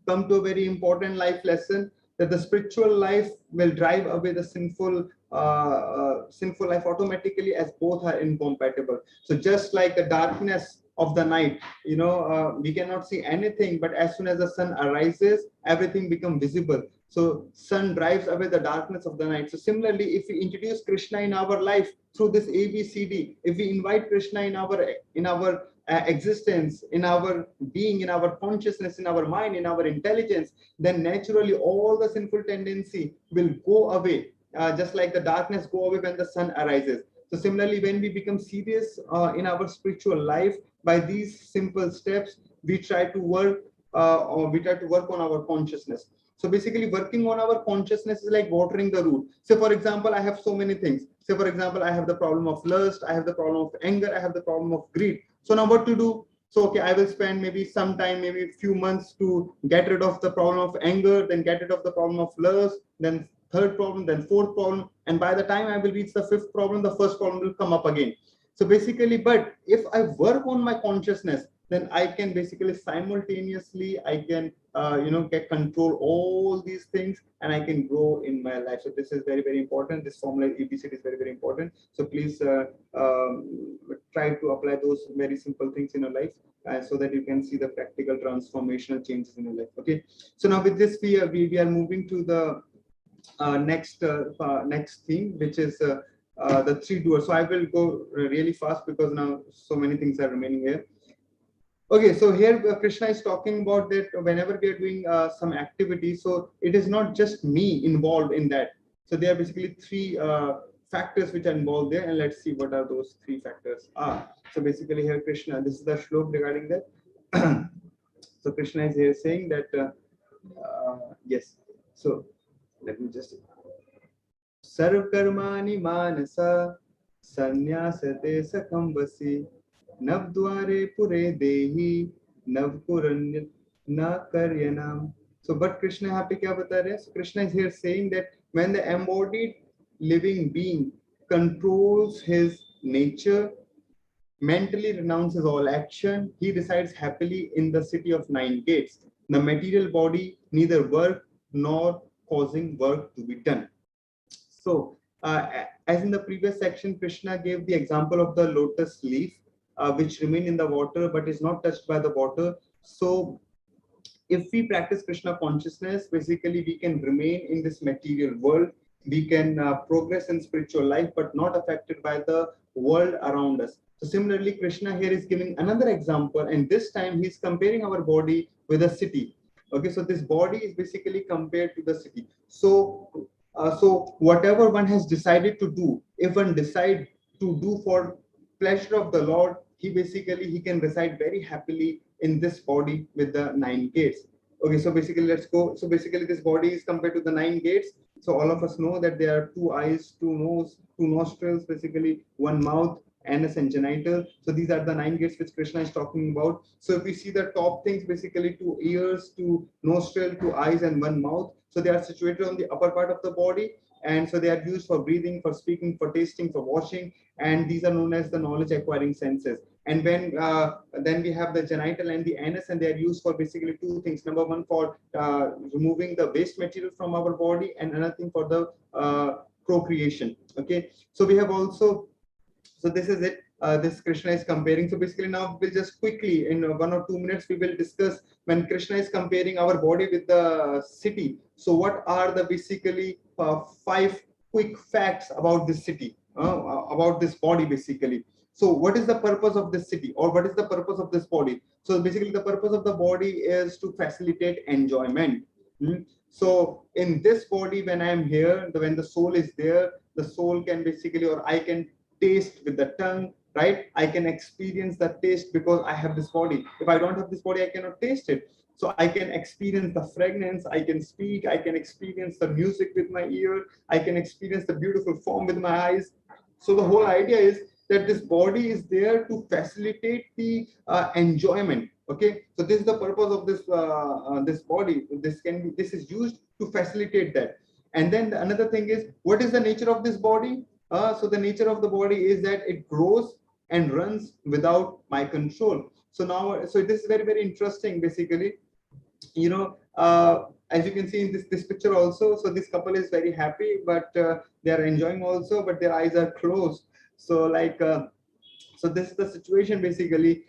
come to a very important life lesson, that the spiritual life will drive away the sinful life automatically, as both are incompatible. So just like the darkness of the night, we cannot see anything, but as soon as the sun arises, everything becomes visible. So sun drives away the darkness of the night. So similarly, if we introduce Krishna in our life through this ABCD, if we invite Krishna in our existence, in our being, in our consciousness, in our mind, in our intelligence, then naturally all the sinful tendency will go away, just like the darkness go away when the sun arises. So similarly, when we become serious in our spiritual life, by these simple steps, we try to work on our consciousness. So basically, working on our consciousness is like watering the root. So for example, I have so many things. Say for example, I have the problem of lust, I have the problem of anger, I have the problem of greed. So now what to do? So okay, I will spend maybe some time, maybe a few months to get rid of the problem of anger, then get rid of the problem of lust, then third problem, then fourth problem. And by the time I will reach the fifth problem, the first problem will come up again. So basically, but if I work on my consciousness, then I can basically simultaneously, I can get control all these things, and I can grow in my life. So this is very, very important. This formula ABCD is very, very important. So please try to apply those very simple things in your life, so that you can see the practical transformational changes in your life. Okay, so now with this, we are moving to the next theme, which is the three doers. So I will go really fast because now so many things are remaining here. Okay, so here Krishna is talking about that whenever we are doing some activity, so it is not just me involved in that. So there are basically three factors which are involved there, and let's see what are those three factors are. So basically here Krishna, this is the shlok regarding that. So Krishna is here saying that, yes, so let me just, Sarv karmani manasa sannyasate sakambasi navdware pure dehi navkuranya na karyanam. So but Krishna यहाँ पे क्या बता रहे हैं? So Krishna is here saying that when the embodied living being controls his nature, mentally renounces all action, he resides happily in the city of nine gates. The material body neither work nor causing work to be done. So, as in the previous section, Krishna gave the example of the lotus leaf, which remain in the water but is not touched by the water. So, if we practice Krishna consciousness, basically we can remain in this material world. We can progress in spiritual life, but not affected by the world around us. So similarly, Krishna here is giving another example, and this time he's comparing our body with a city. Okay, so this body is basically compared to the city. So whatever one has decided to do, if one decide to do for pleasure of the Lord, he can reside very happily in this body with the 9 gates. Okay, so basically let's go. So basically this body is compared to the 9 gates. So all of us know that there are 2 eyes, 2 nose, 2 nostrils, basically 1 mouth, anus and genital. So these are the 9 gates which Krishna is talking about. So if we see the top things, basically 2 ears, 2 nostril, 2 eyes, and 1 mouth. So they are situated on the upper part of the body, and so they are used for breathing, for speaking, for tasting, for washing, and these are known as the knowledge acquiring senses. And when then we have the genital and the anus, and they are used for basically 2 things. Number one, for removing the waste material from our body, and another thing for the procreation. Okay, so we have also, so this is it. This Krishna is comparing. So basically now we'll just quickly in 1 or 2 minutes we will discuss when Krishna is comparing our body with the city. So what are the basically 5 quick facts about this city, about this body basically. So what is the purpose of this city, or what is the purpose of this body? So basically the purpose of the body is to facilitate enjoyment. So in this body, when I am here, when the soul is there, the soul can basically, or I can taste with the tongue, right? I can experience the taste because I have this body. If I don't have this body, I cannot taste it. So I can experience the fragrance, I can speak, I can experience the music with my ear, I can experience the beautiful form with my eyes. So the whole idea is that this body is there to facilitate the enjoyment. Okay, so this is the purpose of this body. This is used to facilitate that. And then another thing is, what is the nature of this body? So the nature of the body is that it grows and runs without my control. So now, so this is very, very interesting. Basically, as you can see in this picture also. So this couple is very happy, but they are enjoying also, but their eyes are closed. So so this is the situation basically.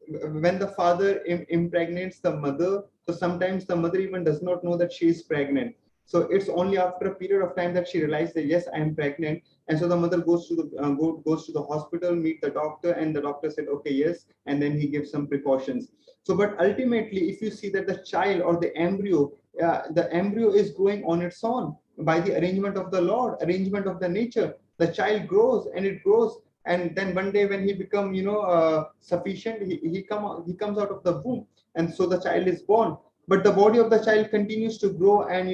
When the father impregnates the mother, so sometimes the mother even does not know that she is pregnant. So it's only after a period of time that she realizes that yes, I am pregnant. And so the mother goes to the goes to the hospital, meet the doctor, and the doctor said, okay, yes, and then he gives some precautions. So, but ultimately, if you see that the child or the embryo is growing on its own by the arrangement of the Lord, arrangement of the nature. The child grows and it grows, and then one day when he become sufficient, he comes out of the womb, and so the child is born. But the body of the child continues to grow, and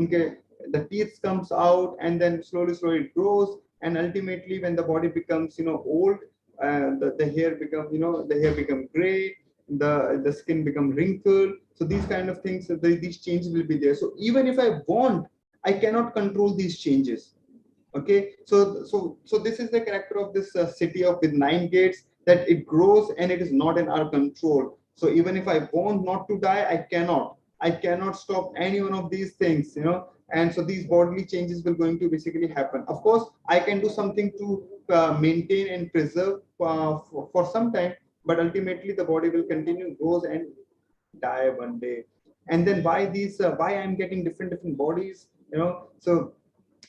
okay, the teeth comes out, and then slowly it grows, and ultimately when the body becomes old, the hair become the hair become gray, the skin become wrinkled. So these kind of things, these changes will be there. So even if I want, I cannot control these changes. Okay, so this is the character of this city of with 9 gates, that it grows and it is not in our control. So even if I want not to die, I cannot stop any one of these things, and so these bodily changes will going to basically happen. Of course, I can do something to maintain and preserve for some time, but ultimately the body will continue, grows and die one day. And then why I'm getting different bodies, so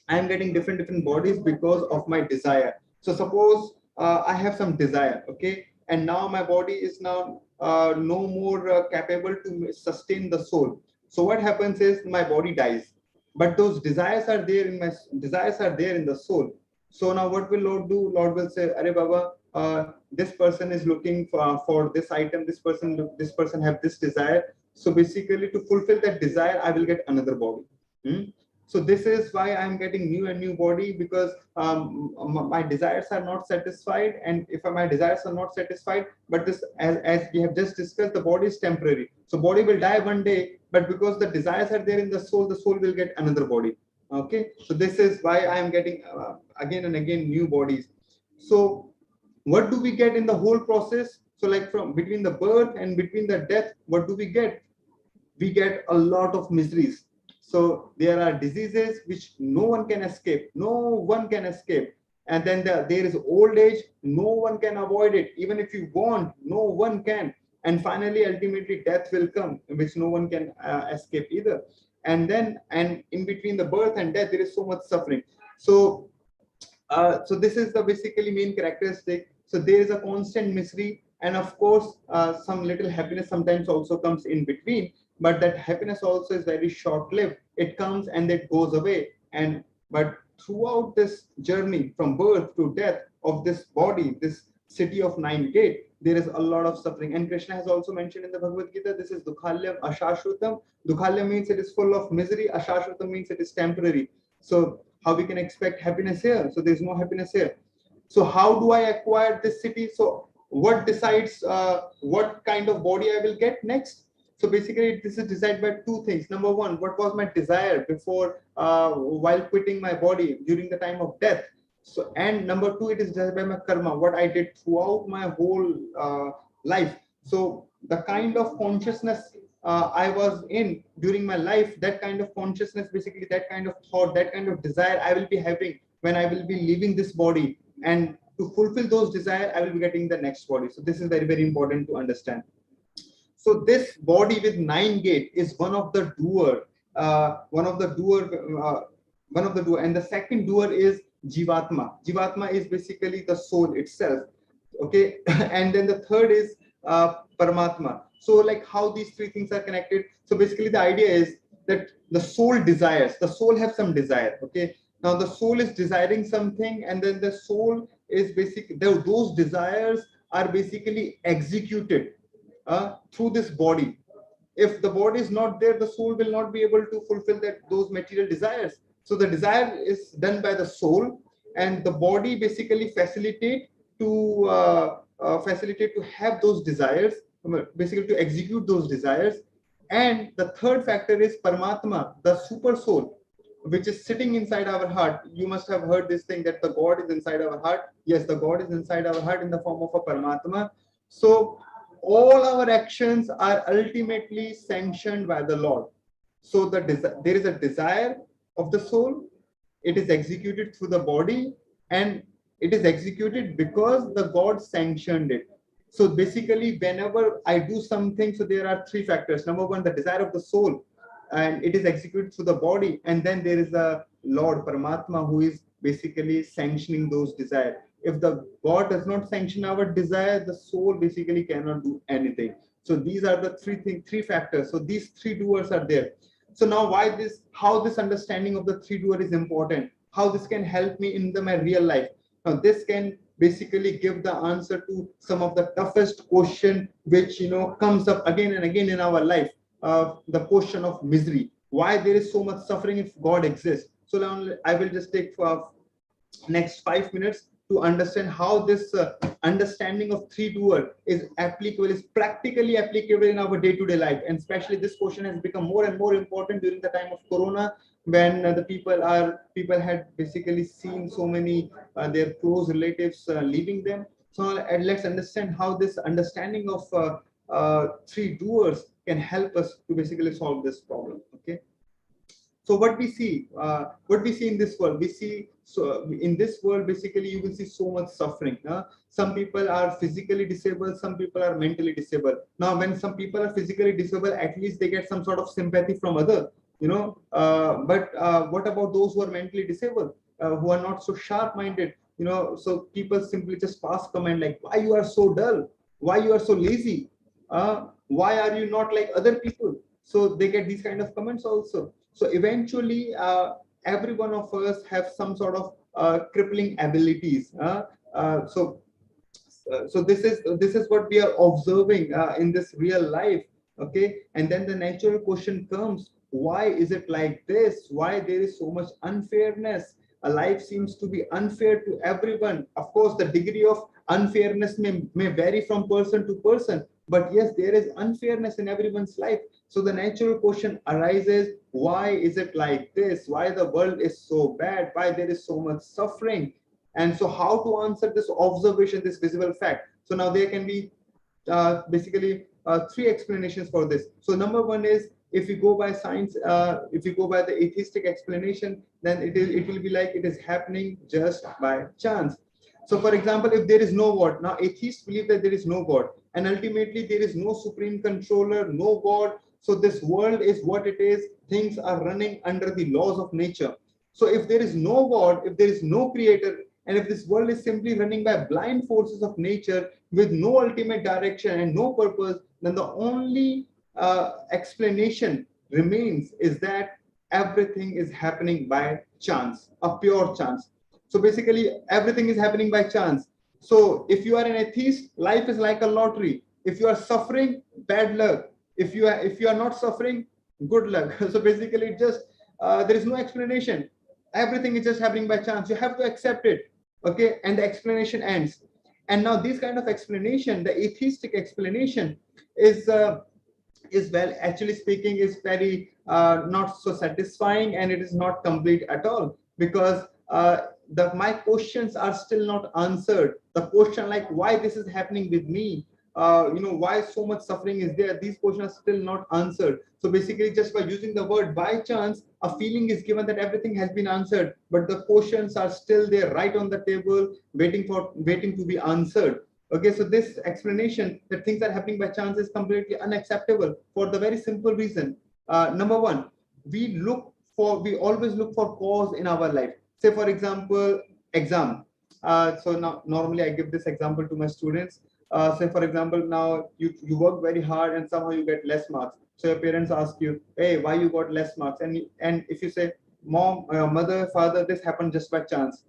I'm getting different bodies because of my desire. So suppose I have some desire, okay, and now my body is now no more capable to sustain the soul. So what happens is my body dies, but those desires are there in the soul. So now what will Lord do? Lord will say, "Arey Baba, this person is looking for this item. This person have this desire. So basically, to fulfill that desire, I will get another body." Hmm? So this is why I'm getting new and new body, because my desires are not satisfied. And if my desires are not satisfied, but this, as we have just discussed, the body is temporary. So body will die one day, but because the desires are there in the soul will get another body. Okay, so this is why I am getting again and again new bodies. So what do we get in the whole process? So like from between the birth and between the death, what do we get? We get a lot of miseries. So there are diseases which no one can escape. No one can escape. And then there is old age. No one can avoid it. Even if you want, no one can. And finally, ultimately, death will come, which no one can escape either. And in between the birth and death, there is so much suffering. So this is the basically main characteristic. So there is a constant misery. and of course some little happiness sometimes also comes in between, but that happiness also is very short lived. It comes and it goes away. And but throughout this journey from birth to death of this body, this city of nine gate, there is a lot of suffering. And Krishna has also mentioned in the Bhagavad Gita, this is dukhalyam ashashrutam. Dukhalyam means it is full of misery, ashashrutam means it is temporary. So how we can expect happiness here? So there is no happiness here. So how do I acquire this city? So what decides what kind of body I will get next? So basically, this is decided by two things. Number one, what was my desire before, while quitting my body during the time of death? So, and number two, it is decided by my karma, what I did throughout my whole life. So the kind of consciousness I was in during my life, that kind of consciousness, basically that kind of thought, that kind of desire I will be having when I will be leaving this body. And to fulfill those desires, I will be getting the next body. So this is very, very important to understand. So this body with nine gate is one of the doer, one of the doer, and the second doer is Jivatma. Jivatma is basically the soul itself. Okay, and then the third is Paramatma. So like how these three things are connected. So basically the idea is that the soul desires. The soul has some desire. Okay, now the soul is desiring something, and then the soul is basically those desires are basically executed through this body. If the body is not there, the soul will not be able to fulfill those material desires. So the desire is done by the soul, and the body basically facilitate to have those desires, basically to execute those desires. And the third factor is Paramatma, the super soul, which is sitting inside our heart. You must have heard this thing that the God is inside our heart. Yes, the God is inside our heart in the form of a Paramatma. So all our actions are ultimately sanctioned by the Lord. So there is a desire of the soul. It is executed through the body, and it is executed because the God sanctioned it. So basically, whenever I do something, so there are three factors. Number one, the desire of the soul, and it is executed through the body. And then there is a Lord Paramatma who is basically sanctioning those desires. If the God does not sanction our desire, the soul basically cannot do anything. So these are the three factors. So these three doers are there. So now how this understanding of the three doer is important, how this can help me in my real life. Now this can basically give the answer to some of the toughest question which comes up again and again in our life. The question of misery, why there is so much suffering if God exists. So now I will just take for next 5 minutes to understand how this understanding of three doer is practically applicable in our day-to-day life. And especially this question has become more and more important during the time of Corona, when the people had basically seen so many their close relatives leaving them. So let's understand how this understanding of three doers can help us to basically solve this problem. Okay. So what we see in this world, in this world basically you will see so much suffering. Some people are physically disabled, some people are mentally disabled. Now when some people are physically disabled, at least they get some sort of sympathy from other, but what about those who are mentally disabled, who are not so sharp minded? So people simply just pass comment like, why you are so dull, why you are so lazy, why are you not like other people? So they get these kind of comments also. So eventually, every one of us have some sort of crippling abilities. So this is what we are observing in this real life. Okay, and then the natural question comes: why is it like this? Why there is so much unfairness? A life seems to be unfair to everyone. Of course, the degree of unfairness may vary from person to person, but yes, there is unfairness in everyone's life. So the natural question arises: why is it like this? Why the world is so bad? Why there is so much suffering? And so how to answer this observation, this visible fact? So now there can be basically three explanations for this. So number one is, if we go by science, if we go by the atheistic explanation, then it will be like it is happening just by chance. So for example, if there is no God, now atheists believe that there is no God, and ultimately there is no supreme controller, no God. So this world is what it is. Things are running under the laws of nature. So if there is no God, if there is no creator, And if this world is simply running by blind forces of nature with no ultimate direction and no purpose, then the only explanation remains is that everything is happening by chance, a pure chance. So basically, everything is happening by chance. So if you are an atheist, life is like a lottery. If you are suffering, bad luck. If you are not suffering, good luck. So basically, just there is no explanation. Everything is just happening by chance. You have to accept it, okay? And the explanation ends. And now this kind of explanation, the atheistic explanation, is well, actually speaking, is very not so satisfying, and it is not complete at all, because my questions are still not answered. The question like why this is happening with me, why so much suffering is there, these questions are still not answered. So basically, just by using the word by chance, a feeling is given that everything has been answered, but the questions are still there right on the table, waiting to be answered. Okay, so this explanation that things are happening by chance is completely unacceptable for the very simple reason. Number one, we always look for cause in our life. Say, for example, exam. So now, normally I give this example to my students. Say, for example, now you work very hard and somehow you get less marks. So your parents ask you, hey, why you got less marks? And if you say, mom, mother, father, this happened just by chance,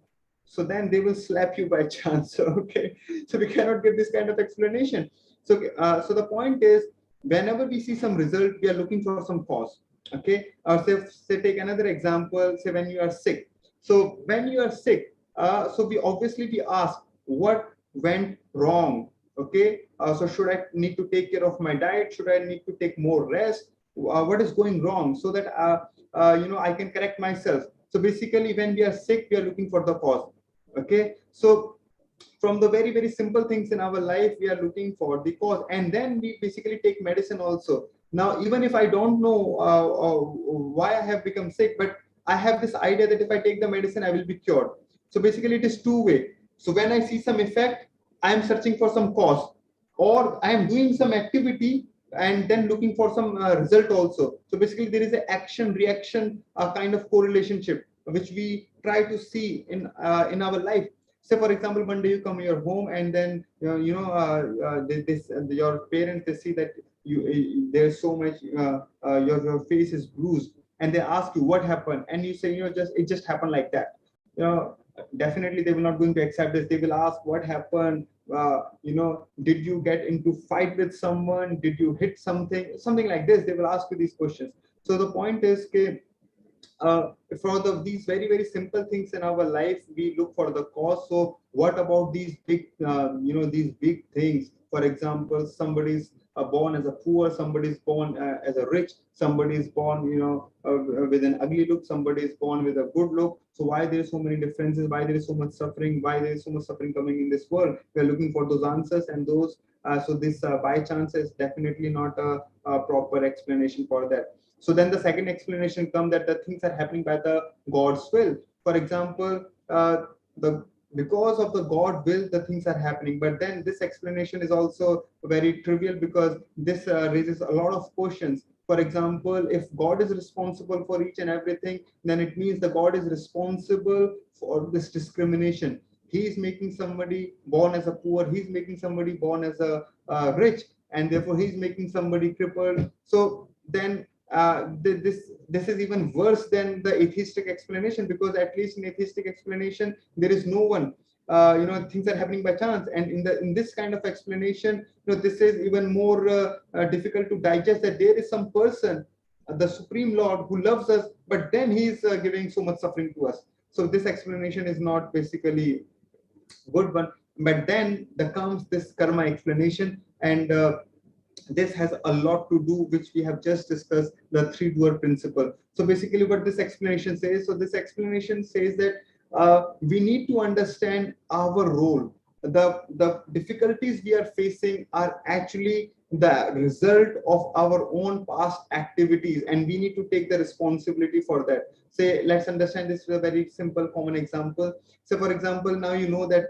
so then they will slap you by chance. Okay, so we cannot give this kind of explanation. So the point is, whenever we see some result, we are looking for some cause. Okay, say take another example. Say when you are sick. So when you are sick, so we ask what went wrong. Okay, so should I need to take care of my diet? Should I need to take more rest? What is going wrong, so that I can correct myself. So basically, when we are sick, we are looking for the cause. Okay, so from the very very simple things in our life, we are looking for the cause, and then we basically take medicine also. Now, even if I don't know why I have become sick, but I have this idea that if I take the medicine, I will be cured. So basically, it is two-way. So when I see some effect, I am searching for some cause, or I am doing some activity and then looking for some result also. So basically, there is an action reaction kind of correlation which we try to see in our life. Say, for example, one day you come to your home, and then your parents, they see that there's so much your face is bruised, and they ask you what happened, and you say, just it just happened like that. you know Definitely they will not going to accept this. They will ask what happened. Did you get into fight with someone? Did you hit something like this? They will ask you these questions. So the point is, for these very very simple things in our life, we look for the cause. So what about these big these big things? For example, somebody's born as a poor, somebody is born as a rich, somebody is born with an ugly look, somebody is born with a good look. So why there is so many differences, why there is so much suffering, why there is so much suffering coming in this world? We are looking for those answers, and those so this by chance is definitely not a proper explanation for that. So then the second explanation comes that the things are happening by the God's will. For example, the because of the God will, the things are happening. But then this explanation is also very trivial, because this raises a lot of questions. For example, if God is responsible for each and everything, then it means the God is responsible for this discrimination. He is making somebody born as a poor, he's making somebody born as a rich, and therefore he's making somebody crippled. So then this is even worse than the atheistic explanation, because at least in atheistic explanation there is no one, things are happening by chance. And in this kind of explanation, this is even more difficult to digest, that there is some person, the supreme lord, who loves us, but then he is giving so much suffering to us. So this explanation is not basically good one. But then there comes this karma explanation, and this has a lot to do, which we have just discussed, the three doer principle. So basically what this explanation says, that we need to understand our role. The difficulties we are facing are actually the result of our own past activities, and we need to take the responsibility for that. Say, let's understand this with a very simple common example. So for example, now that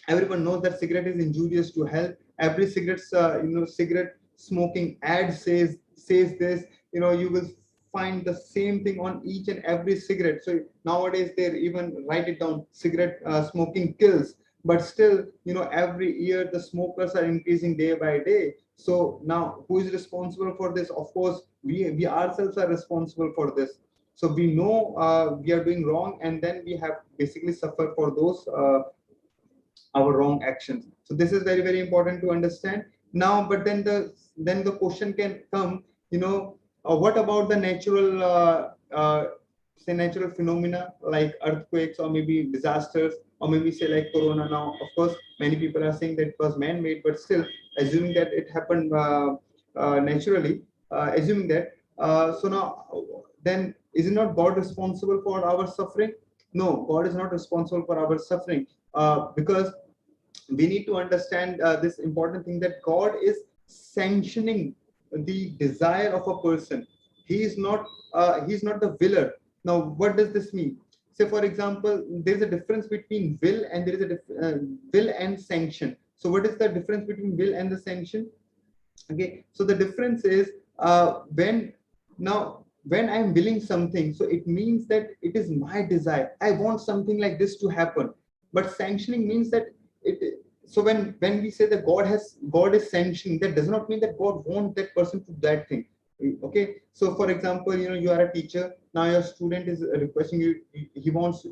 everyone knows that cigarette is injurious to health. Every cigarette smoking ad says this. You will find the same thing on each and every cigarette. So nowadays they even write it down, cigarette smoking kills, but still, every year the smokers are increasing day by day. So now who is responsible for this? Of course, we ourselves are responsible for this. So we know we are doing wrong, and then we have basically suffer for those our wrong actions. So this is very, very important to understand now. But then the question can come, what about the natural say natural phenomena like earthquakes or maybe disasters, or maybe say like corona. Now of course many people are saying that it was man-made, but still assuming that it happened naturally, assuming that, so now then is it not God responsible for our suffering? No, God is not responsible for our suffering, because we need to understand this important thing, that God is sanctioning the desire of a person. He's not the willer. Now what does this mean? Say for example, there is a difference between will and there is will and sanction. So what is the difference between will and the sanction? Okay, so the difference is, when I'm willing something, so it means that it is my desire, I want something like this to happen. But sanctioning means that it, so when we say that God is sanctioning, that does not mean that God wants that person to do that thing. Okay, so for example, you are a teacher. Now your student is requesting you, he wants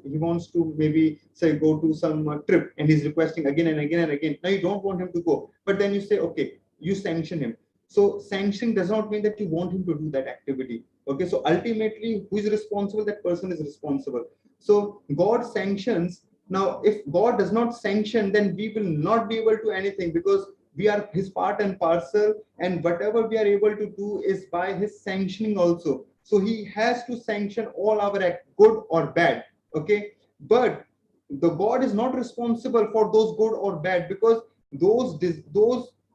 to maybe say go to some trip, and he's requesting again and again and again. Now you don't want him to go, but then you say okay, you sanction him. So sanctioning does not mean that you want him to do that activity. Okay, so ultimately who is responsible? That person is responsible. So God sanctions. Now if God does not sanction, then we will not be able to anything, because we are his part and parcel, and whatever we are able to do is by his sanctioning also. So he has to sanction all our act, good or bad. Okay, but the God is not responsible for those good or bad, because those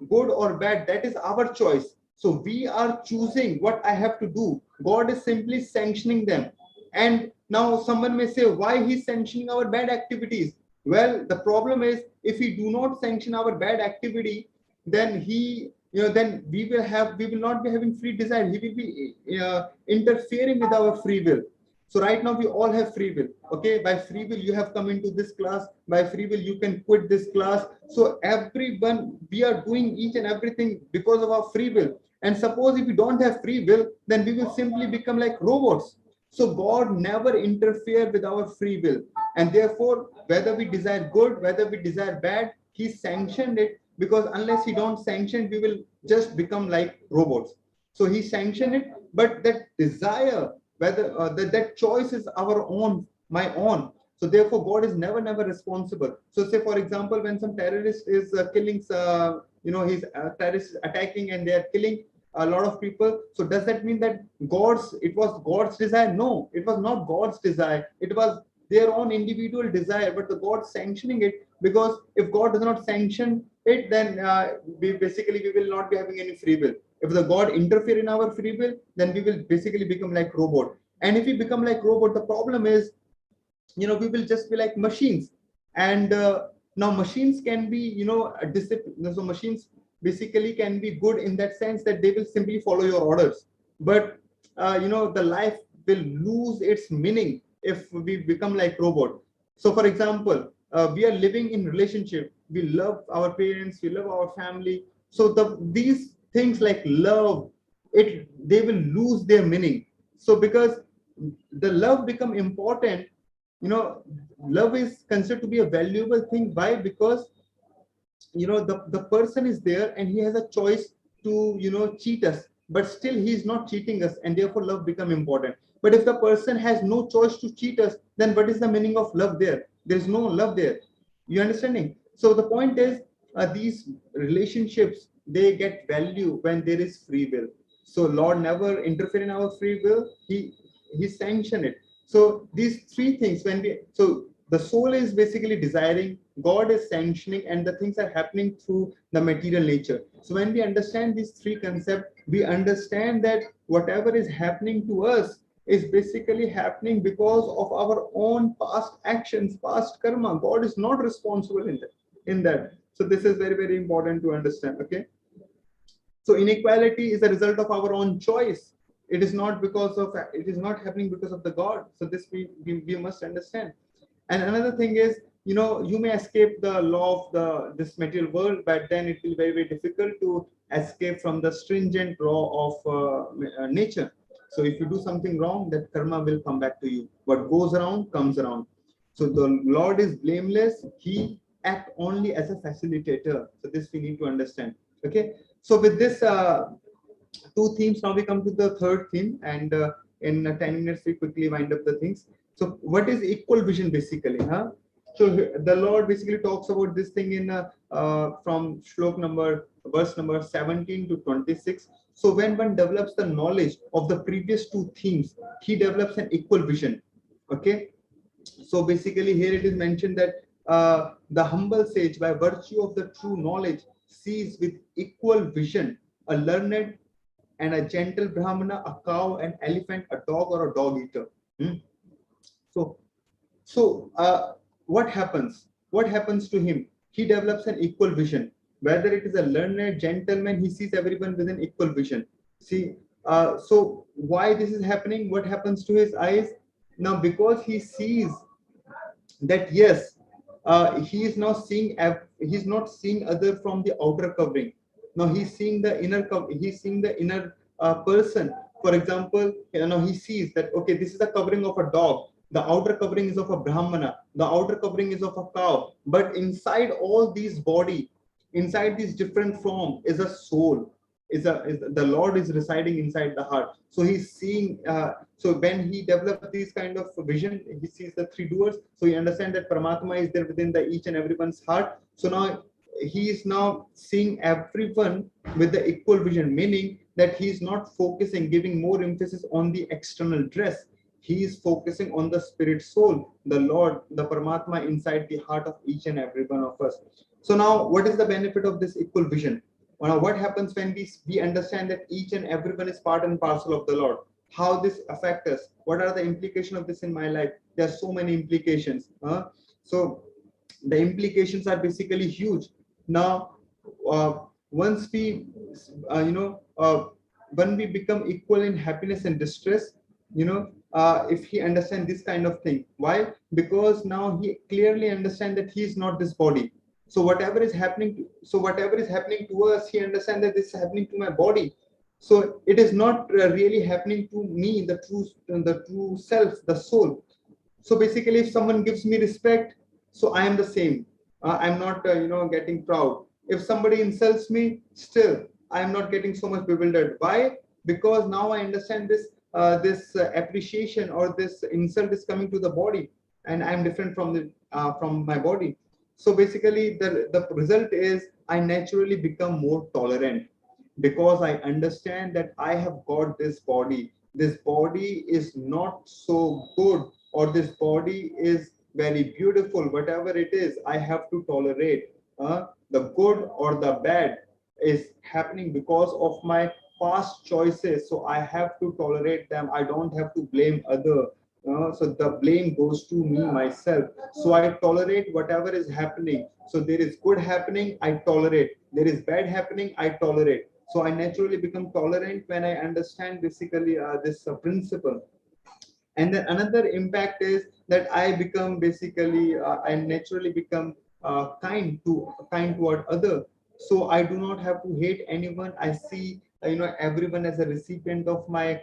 good or bad, that is our choice. So we are choosing what I have to do. God is simply sanctioning them. And now someone may say, why he's sanctioning our bad activities? Well, the problem is, if we do not sanction our bad activity, then then we will not be having free desire. He will be interfering with our free will. So right now we all have free will. Okay, by free will you have come into this class. By free will you can quit this class. So everyone, we are doing each and everything because of our free will. And suppose if we don't have free will, then we will simply become like robots. So God never interfered with our free will, and therefore whether we desire good, whether we desire bad, he sanctioned it, because unless he don't sanction, we will just become like robots. So he sanctioned it, but that desire, whether that choice is our own, my own. So therefore God is never responsible. So say for example, when some terrorist is killing he's terrorist attacking and they are killing a lot of people, so does that mean that it was God's desire? No, it was not God's desire. It was their own individual desire, but the God sanctioning it, because if God does not sanction it, then we will not be having any free will. If the God interfere in our free will, then we will basically become like robot. And if we become like robot, the problem is, we will just be like machines. And now machines can be, a discipline. So machines basically can be good in that sense that they will simply follow your orders. But the life will lose its meaning if we become like robot. So for example, we are living in relationship, we love our parents, we love our family. So these things like love, they will lose their meaning. So because the love become important, love is considered to be a valuable thing. Why? Because the person is there and he has a choice to cheat us, but still he is not cheating us, and therefore love become important. But if the person has no choice to cheat us, then what is the meaning of love there? There is no love there. You understanding? So the point is, these relationships, they get value when there is free will. So Lord never interfere in our free will. He sanctioned it. So these three things, so the soul is basically desiring, God is sanctioning, and the things are happening through the material nature. So when we understand these three concepts, we understand that whatever is happening to us is basically happening because of our own past actions, past karma. God is not responsible in that. So this is very, very important to understand. Okay. So inequality is a result of our own choice. It is not because of, it is not happening because of the God. So this we must understand. And another thing is, you may escape the law of this material world, but then it will be very, very difficult to escape from the stringent law of nature. So if you do something wrong, that karma will come back to you. What goes around comes around. So the Lord is blameless. He act only as a facilitator. So this we need to understand. Okay. So with this two themes, now we come to the third theme, and in 10 minutes we quickly wind up the things. So what is equal vision basically? So the Lord basically talks about this thing in from verse number 17 to 26. So when one develops the knowledge of the previous two themes, he develops an equal vision. Okay. So basically here it is mentioned that the humble sage, by virtue of the true knowledge, sees with equal vision a learned and a gentle brahmana, a cow, an elephant, a dog, or a dog eater. Hmm? So, so what happens? What happens to him? He develops an equal vision. Whether it is a learned gentleman, he sees everyone with an equal vision. See, so why this is happening? What happens to his eyes? Now, because he sees that yes, he is now seeing, he's not seeing other from the outer covering. Now he's seeing the he's seeing the inner person. For example, he sees that okay, this is the covering of a dog, the outer covering is of a brahmana, the outer covering is of a cow, but inside all these body, inside these different form is a soul, is the Lord is residing inside the heart. So he's seeing, so when he develops these kind of vision, he sees the three doers. So he understands that Paramatma is there within the each and everyone's heart. So now he is now seeing everyone with the equal vision, meaning that he is not focusing, giving more emphasis on the external dress. He is focusing on the spirit soul, the Lord, the Paramatma inside the heart of each and every one of us. So now what is the benefit of this equal vision? Now, what happens when we understand that each and everyone is part and parcel of the Lord? How this affects us? What are the implications of this in my life? There are so many implications. So the implications are basically huge. Now, once we, when we become equal in happiness and distress, if he understands this kind of thing, why? Because now he clearly understands that he is not this body. So whatever is happening to us, he understands that this is happening to my body. So it is not really happening to me, the true self, the soul. So basically, if someone gives me respect, so I am the same. I'm not getting proud. If somebody insults me, still I am not getting so much bewildered. Why? Because now I understand this appreciation or this insult is coming to the body, and I'm different from the from my body. So basically, the result is I naturally become more tolerant, because I understand that I have got this body. This body is not so good, or this body is very beautiful. Whatever it is, I have to tolerate. The good or the bad is happening because of my past choices. So I have to tolerate them. I don't have to blame other. So the blame goes to me myself. So I tolerate whatever is happening. So there is good happening, I tolerate. There is bad happening, I tolerate. So I naturally become tolerant when I understand basically this principle. And then another impact is that I become basically I naturally become kind toward other. So I do not have to hate anyone. I see everyone as a recipient of my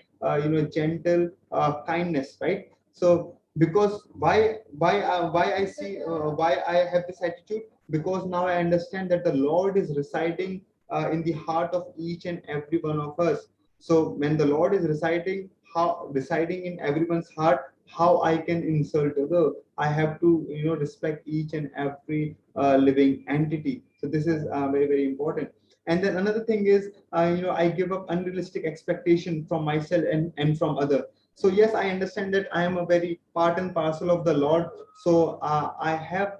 gentle kindness, right? So because why I see why I have this attitude, because now I understand that the Lord is residing in the heart of each and every one of us. So when the Lord is residing in everyone's heart, how I can insult other? I have to respect each and every living entity. So this is very, very important. And then another thing is I give up unrealistic expectation from myself and from other. So yes, I understand that I am a very part and parcel of the Lord. So I have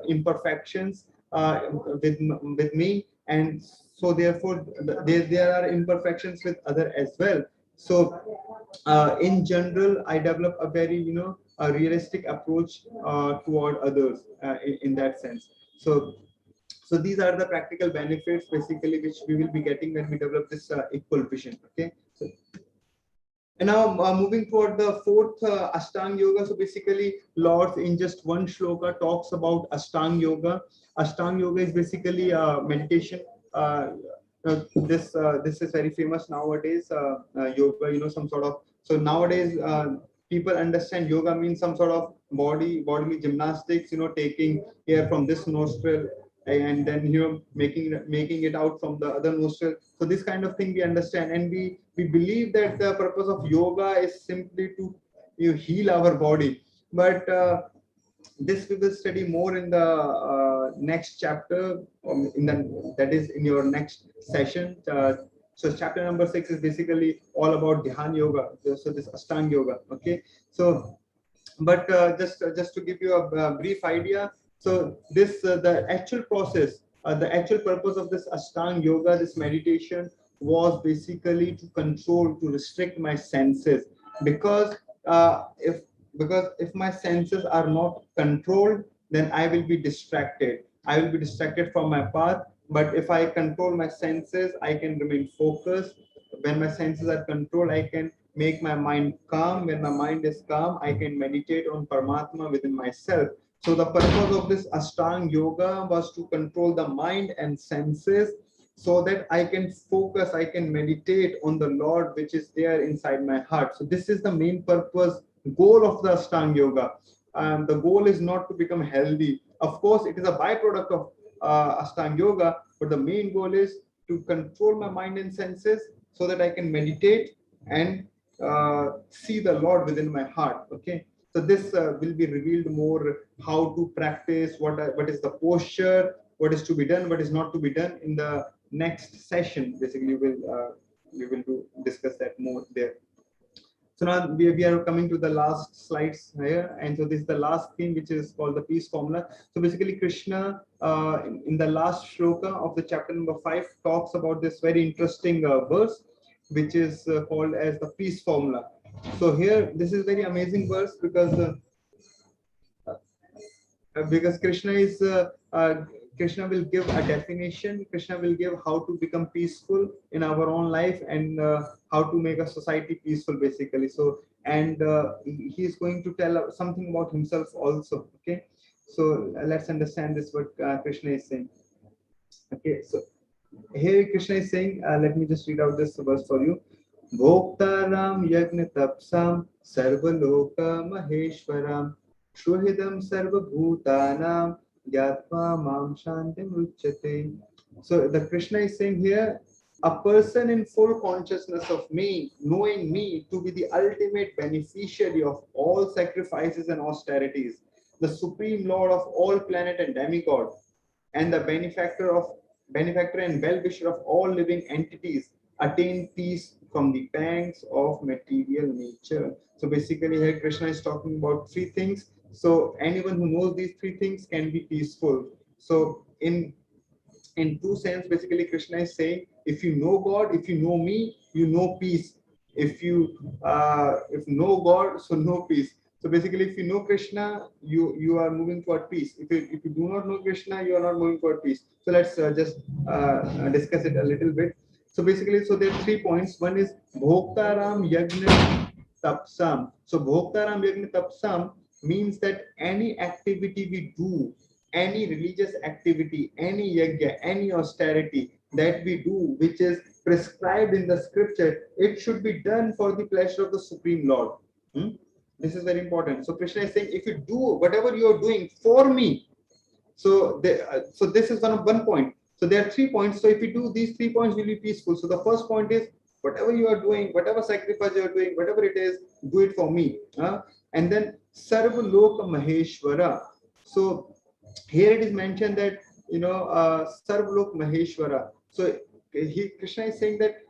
imperfections with me, and so therefore there are imperfections with other as well. So in general, I develop a very a realistic approach toward others in that sense. So these are the practical benefits basically which we will be getting when we develop this equal vision. Okay. So And now moving toward the fourth Ashtang Yoga. So basically, Lord in just one shloka talks about Ashtang Yoga. Ashtang Yoga is basically meditation. This is very famous nowadays. Yoga, some sort of. So nowadays, people understand yoga means some sort of bodily gymnastics. Taking air from this nostril and then making it out from the other nostril. So this kind of thing we understand, and we believe that the purpose of yoga is simply to heal our body. But this we will study more in the next chapter, in the that is in your next session. So chapter number 6 is basically all about Dhyan Yoga. So this Ashtang Yoga. Okay. So but just to give you a brief idea, so this the actual process, the actual purpose of this Ashtang Yoga, this meditation, was basically to control, to restrict my senses. Because if my senses are not controlled, then I will be distracted. I will be distracted from my path. But if I control my senses, I can remain focused. When my senses are controlled, I can make my mind calm. When my mind is calm, I can meditate on Paramatma within myself. So the purpose of this Ashtang Yoga was to control the mind and senses, so that I can focus, I can meditate on the Lord which is there inside my heart. So this is the main purpose, goal of the Ashtang Yoga. The goal is not to become healthy. Of course, it is a byproduct of Ashtang Yoga, but the main goal is to control my mind and senses so that I can meditate and see the Lord within my heart. Okay, so this will be revealed more, how to practice, what is the posture, what is to be done, what is not to be done, in the next session. Basically, we will discuss that more there. So now we are coming to the last slides here, and so this is the last thing, which is called the peace formula. So basically, Krishna in the last shloka of the chapter number 5 talks about this very interesting verse, which is called as the peace formula. So here, this is very amazing verse, because Krishna will give a definition. Krishna will give how to become peaceful in our own life, and how to make a society peaceful, basically. So, and he is going to tell something about himself also. Okay, so let's understand this, what Krishna is saying. Okay, so here Krishna is saying, let me just read out this verse for you. Bhoktaram yagna tapsam sarvaloka maheshwaram shuhidam sarvabhutanam gyatva mam shantim ruchyate. So the Krishna is saying here, a person in full consciousness of me, knowing me to be the ultimate beneficiary of all sacrifices and austerities, the supreme lord of all planet and demigod, and the benefactor and well-wisher of all living entities, attain peace from the pangs of material nature. So basically, here Krishna is talking about three things. So anyone who knows these three things can be peaceful. So in two sense, basically Krishna is saying, if you know God, if you know me, you know peace. If know God, so know peace. So basically, if you know Krishna, you are moving toward peace. If you do not know Krishna, you are not moving toward peace. So let's just discuss it a little bit. So basically, so there are 3 points. One is Bhoktaram Yagna Tapsam. So Bhoktaram Yagna Tapsam means that any activity we do, any religious activity, any yajna, any austerity that we do, which is prescribed in the scripture, it should be done for the pleasure of the Supreme Lord. This is very important. So Krishna is saying, if you do whatever you are doing for me, so this is one point. So there are 3 points. So if you do these 3 points, you'll be peaceful. So the first point is, whatever you are doing, whatever sacrifice you are doing, whatever it is, do it for me. And then Sarva Loka Maheshwara. So here it is mentioned that Sarvlok Maheshwara. So Krishna is saying that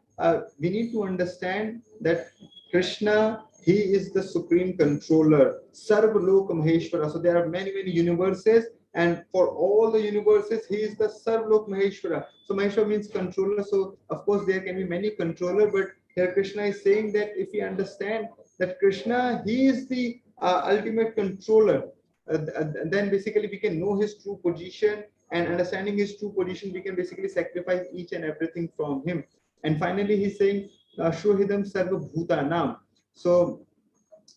we need to understand that Krishna, he is the supreme controller, Sarvlok Maheshwara. So there are many universes, and for all the universes, he is the Sarvlok Maheshwara. So Maheshwara means controller. So of course there can be many controller, but here Krishna is saying that if we understand that Krishna, he is the ultimate controller, then basically we can know his true position, and understanding his true position, we can basically sacrifice each and everything from him. And finally he's saying Shuhidam Sarva Bhutanam. So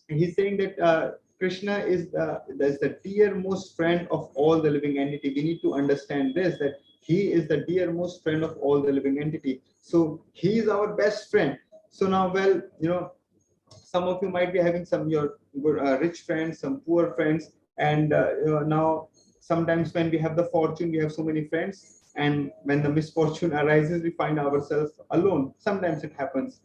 he's saying that Krishna is the dearmost friend of all the living entity. We need to understand this, that he is the dearmost friend of all the living entity. So he is our best friend. So now, well, some of you might be having some your rich friends, some poor friends, and now sometimes when we have the fortune, we have so many friends, and when the misfortune arises, we find ourselves alone. Sometimes it happens.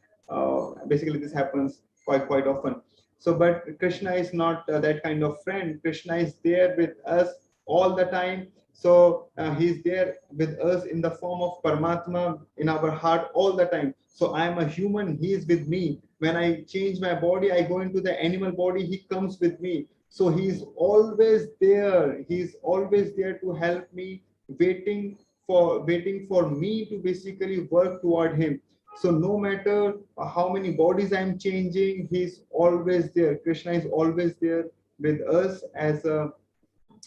Basically, this happens quite often. So, but Krishna is not that kind of friend. Krishna is there with us all the time. So he's there with us in the form of Paramatma in our heart all the time. So I am a human, he is with me. When I change my body, I go into the animal body, he comes with me. So he's always there. He's always there to help me, waiting for me to basically work toward him. So no matter how many bodies I'm changing, he's always there. Krishna is always there with us as a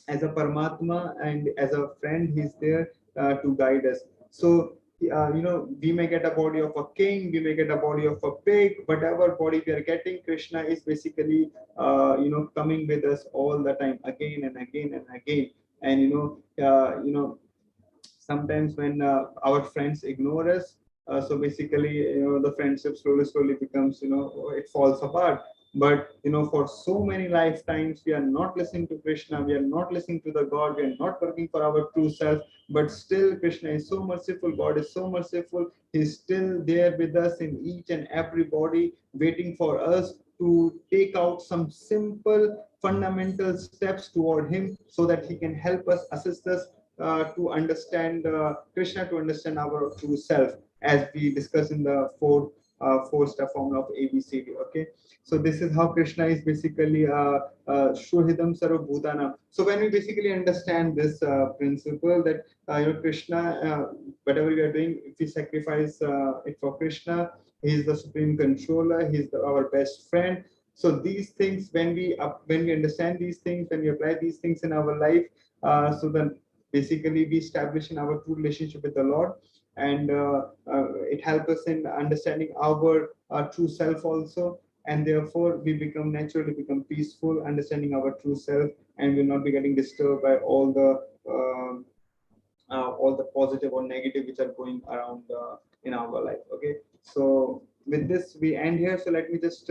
Paramatma and as a friend. He's there to guide us. So we may get a body of a king, we may get a body of a pig, whatever body we are getting, Krishna is basically coming with us all the time, again and again and again. And sometimes when our friends ignore us, so basically the friendship slowly becomes, it falls apart. But for so many lifetimes we are not listening to Krishna, we are not listening to the God, we are not working for our true self. But still Krishna is so merciful, God is so merciful, he's still there with us in each and every body, waiting for us to take out some simple fundamental steps toward him, so that he can help us, assist us to understand Krishna, to understand our true self, as we discussed in the four-step formula of ABCD. Okay, so this is how Krishna is basically Shuhidam Sarva Bhutana. So when we basically understand this principle, that Krishna, whatever we are doing, if we sacrifice it for Krishna, he is the supreme controller, he is our best friend. So these things, when we understand these things, when we apply these things in our life, so then basically we establish in our true relationship with the Lord. And it helps us in understanding our true self also. And therefore we naturally become peaceful, understanding our true self, and will not be getting disturbed by all the positive or negative which are going around in our life. Okay, so with this we end here. So let me just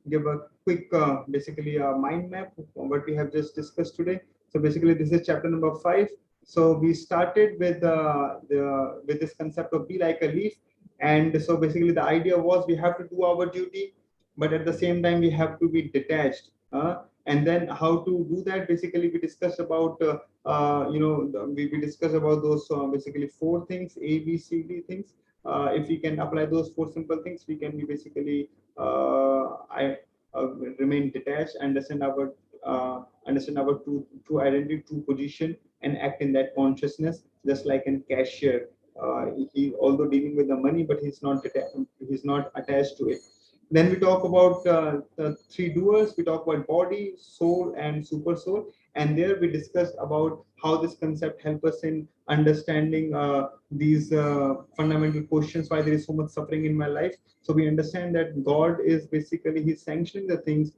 give a quick basically a mind map of what we have just discussed today. So basically this is chapter number 5. So we started with this concept of be like a leaf. And so basically the idea was we have to do our duty, but at the same time we have to be detached. And then how to do that, basically we discussed about we discussed about those basically 4 things, A, B, C, D things. If we can apply those 4 simple things, we can be basically I remain detached, understand our true identity, true position, and act in that consciousness, just like a cashier. He although dealing with the money, but he's not attached to it. Then we talk about the 3 doers. We talk about body, soul, and super soul. And there we discussed about how this concept help us in understanding these fundamental questions, why there is so much suffering in my life. So we understand that God is basically, he's sanctioning the things.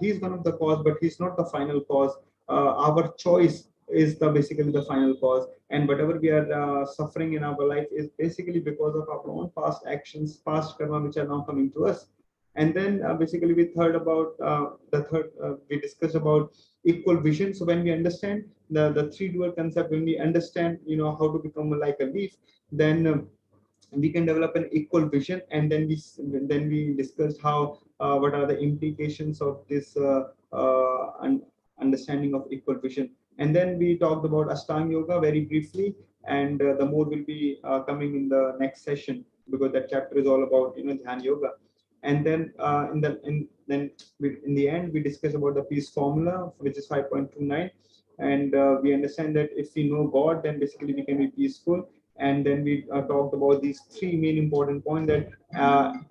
He's one of the cause, but he's not the final cause. Our choice is the basically the final cause, and whatever we are suffering in our life is basically because of our own past actions, past karma, which are now coming to us. And then basically we discussed about equal vision. So when we understand the 3 dual concept, when we understand how to become like a leaf, then we can develop an equal vision. And then we discussed how what are the implications of this understanding of equal vision. And then we talked about Ashtang Yoga very briefly, and the more will be coming in the next session, because that chapter is all about Dhyan Yoga. And then in the end we discuss about the peace formula, which is 5.29. And we understand that if we know God, then basically we can be peaceful. And then we talked about these 3 main important points, that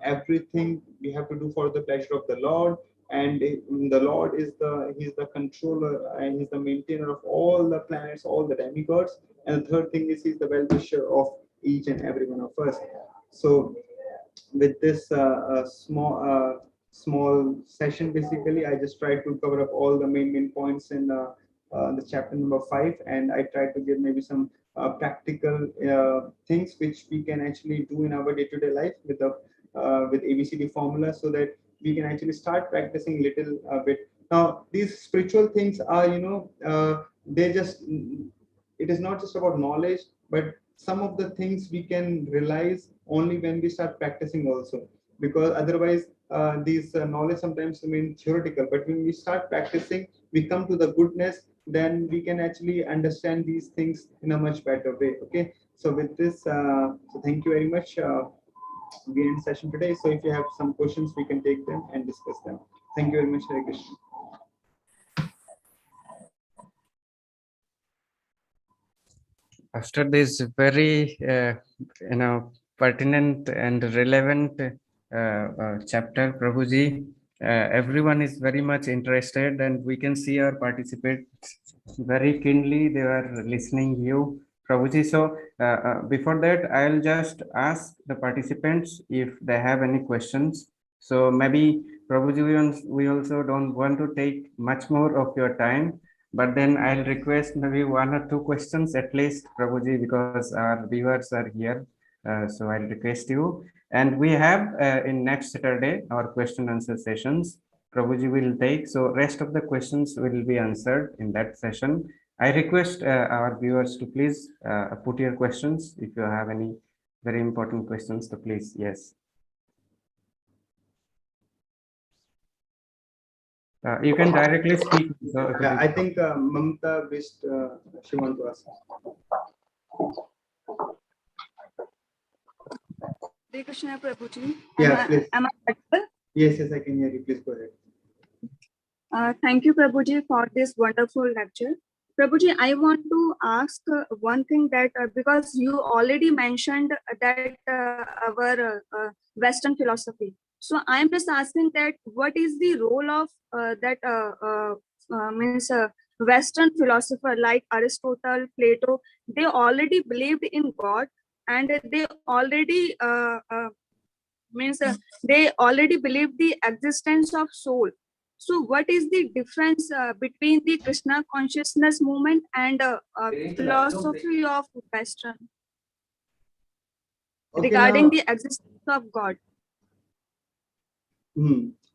everything we have to do for the pleasure of the Lord. And the Lord he's the controller, and he's the maintainer of all the planets, all the demigods. And the third thing is he's the well-wisher of each and every one of us. So with this small small session. Basically, I just try to cover up all the main points in the chapter number 5, and I try to give maybe some practical things which we can actually do in our day-to-day life with the with ABCD formula, so that we can actually start practicing little bit. Now, these spiritual things are, they just, it is not just about knowledge, but some of the things we can realize only when we start practicing also, because otherwise these knowledge sometimes remain theoretical, but when we start practicing, we come to the goodness, then we can actually understand these things in a much better way. Okay, so with this, so thank you very much. We end session today, so if you have some questions, we can take them and discuss them. Thank you very much. Hare Krishna. After this very pertinent and relevant chapter, Prabhuji, everyone is very much interested, and we can see our participants very keenly. They are listening you, Prabhuji. So before that, I'll just ask the participants if they have any questions. So maybe Prabhuji, we also don't want to take much more of your time. But then I'll request maybe 1 or 2 questions at least, Prabhuji, because our viewers are here. So I'll request you. And we have in next Saturday our question answer sessions. Prabhuji will take. So rest of the questions will be answered in that session. I request our viewers to please put your questions. If you have any very important questions, so please, yes. You can directly speak. So Yeah, I think Mamta wished she want to ask. Hare Krishna, Prabhuji. Yeah, please. Am I audible? Yes, I can hear you. Please go ahead. Thank you, Prabhuji, for this wonderful lecture. Prabhuji, I want to ask one thing that because you already mentioned that our Western philosophy. So I am just asking that what is the role of that means Western philosopher like Aristotle, Plato? They already believed in God, and they already means they already believe the existence of soul. So what is the difference between the Krishna consciousness movement and philosophy of Western regarding now, the existence of God?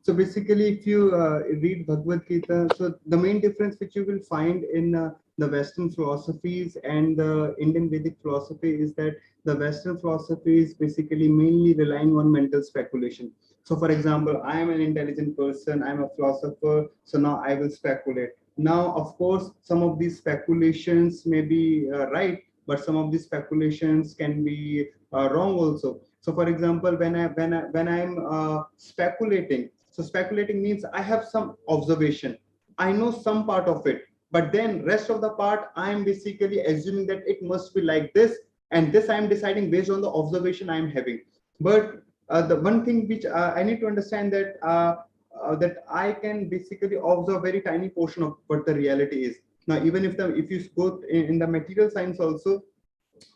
So basically, if you read Bhagavad Gītā, so the main difference which you will find in the Western philosophies and the Indian Vedic philosophy is that the Western philosophy is basically mainly relying on mental speculation. So for example, I am an intelligent person, I'm a philosopher, so now I will speculate. Now, of course, some of these speculations may be right, but some of these speculations can be wrong also. So for example, when I'm speculating, so speculating means I have some observation, I know some part of it, but then rest of the part I'm basically assuming that it must be like this, and this I'm deciding based on the observation I'm having. But the one thing which I need to understand that I can basically observe a very tiny portion of what the reality is. Now, even if you go in the material science also,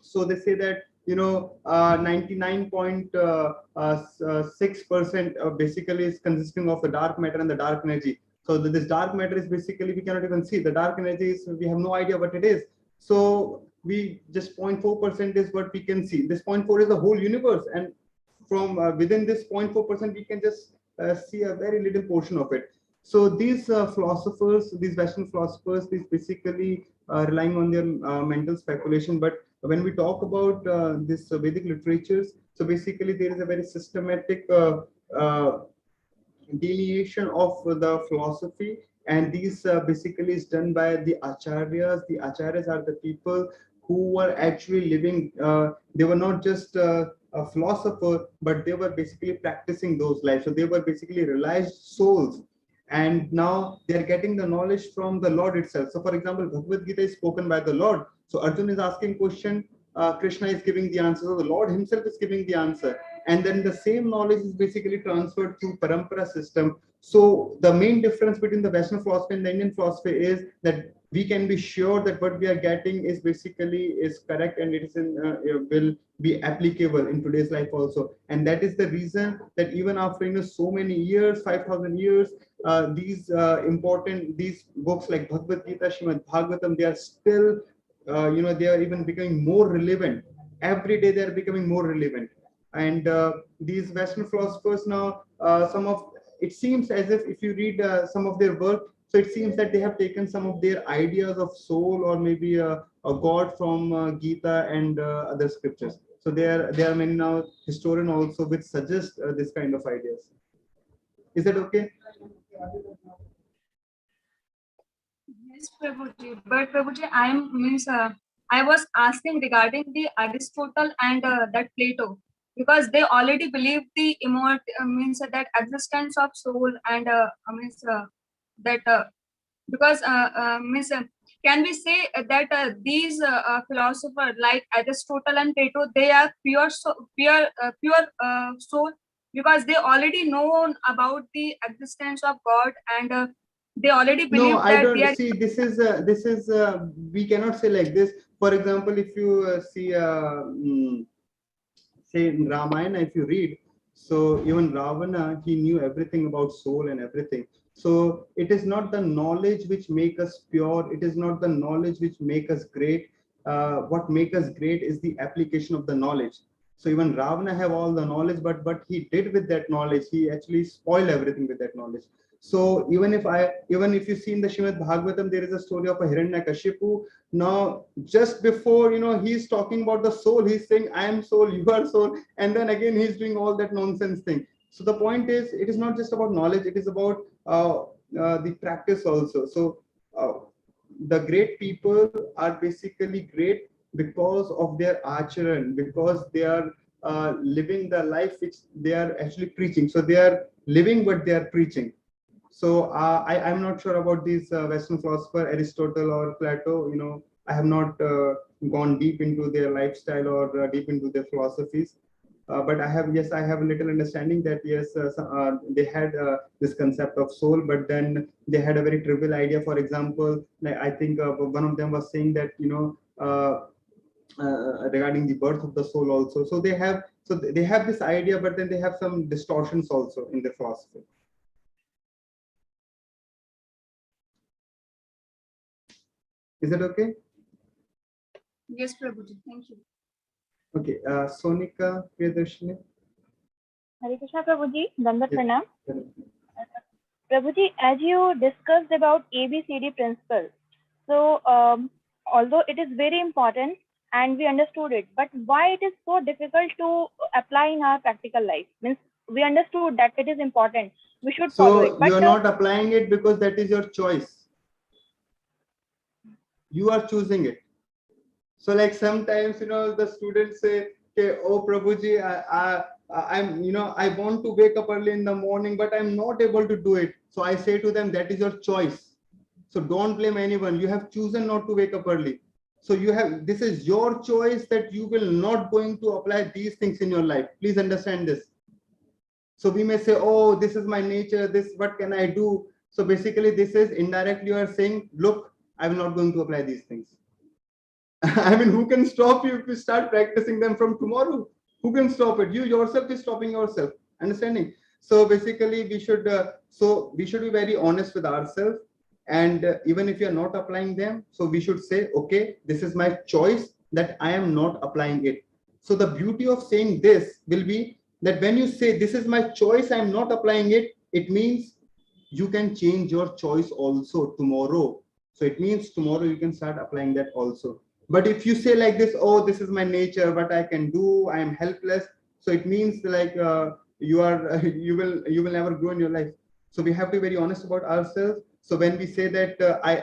so they say that 99.6% basically is consisting of the dark matter and the dark energy. So this dark matter is basically we cannot even see. The dark energy is we have no idea what it is. So we just 0.4% is what we can see. This 0.4 is the whole universe, and from within this 0.4% we can just see a very little portion of it. So these philosophers, these Western philosophers, these basically relying on their mental speculation. But when we talk about this Vedic literatures, so basically there is a very systematic uh, delineation of the philosophy, and these basically is done by the acharyas. The acharyas are the people who were actually living, they were not just a philosopher, but they were basically practicing those lives. So they were basically realized souls, and now they are getting the knowledge from the Lord itself. So for example, Bhagavad Gita is spoken by the Lord. So Arjun is asking question, Krishna is giving the answer, so the Lord himself is giving the answer, and then the same knowledge is basically transferred through parampara system. So the main difference between the Western philosophy and the Indian philosophy is that we can be sure that what we are getting is basically is correct, and it is will be applicable in today's life also. And that is the reason that even after so many years, 5,000 years, these important these books like Bhagavad Gītā, Srimad Bhagavatam, they are still they are even becoming more relevant. Every day they are becoming more relevant. And these Western philosophers now, some of it seems as if you read some of their work, so it seems that they have taken some of their ideas of soul or maybe a god from Gita and other scriptures. So there are many now historians also which suggest this kind of ideas. Is that okay? Yes, Prabhuji. But Prabhuji, I was asking regarding the Aristotle and that Plato, because they already believe the means that existence of soul and means that because means can we say that these philosophers like Aristotle and Plato, they are pure soul, because they already know about the existence of God, and they already No, believe I that they don't are. see. This is we cannot say like this. For example, if you see say in Ramayana, if you read, so even Ravana, he knew everything about soul and everything. So it is not the knowledge which make us pure. It is not the knowledge which make us great. What make us great is the application of the knowledge. So even Ravana have all the knowledge, but what he did with that knowledge, he actually spoiled everything with that knowledge. So even if you see in the Srimad Bhagavatam, there is a story of a Hiranyakashipu. Now, just before he's talking about the soul, he's saying, "I am soul, you are soul," and then again he's doing all that nonsense thing. So the point is, it is not just about knowledge; it is about the practice also. So the great people are basically great because of their acharan, because they are living the life which they are actually preaching. So they are living what they are preaching. So I'm not sure about these Western philosopher Aristotle or Plato. I have not gone deep into their lifestyle or deep into their philosophies. But I have a little understanding that yes, they had this concept of soul, but then they had a very trivial idea. For example, like I think one of them was saying that regarding the birth of the soul also. So they have this idea, but then they have some distortions also in their philosophy. Is that okay? Yes, Prabhuji. Thank you. Okay, Sonika Priyadarshini. Hare Krishna Prabhuji, Dandat Yes. Pranam. Prabhuji, as you discussed about ABCD principle, so although it is very important and we understood it, but why it is so difficult to apply in our practical life? Means we understood that it is important, we should follow it. So But you are not applying it because that is your choice. You are choosing it. So like sometimes the students say, "Okay, oh Prabhuji, I want to wake up early in the morning, but I'm not able to do it." So I say to them, that is your choice. So don't blame anyone. You have chosen not to wake up early. So this is your choice that you will not going to apply these things in your life. Please understand this. So we may say, "Oh, this is my nature. What can I do?" So basically, this is indirectly you are saying, "Look, I'm not going to apply these things." I mean, who can stop you if you start practicing them from tomorrow? Who can stop it? You yourself is stopping yourself. Understanding? So basically, we should be very honest with ourselves. And even if you are not applying them, so we should say, "Okay, this is my choice that I am not applying it." So the beauty of saying this will be that when you say, "This is my choice, I am not applying it," it means you can change your choice also tomorrow. So it means tomorrow you can start applying that also. But if you say like this, "Oh, this is my nature, what I can do, I am helpless," so it means like you will never grow in your life. So we have to be very honest about ourselves. So when we say that I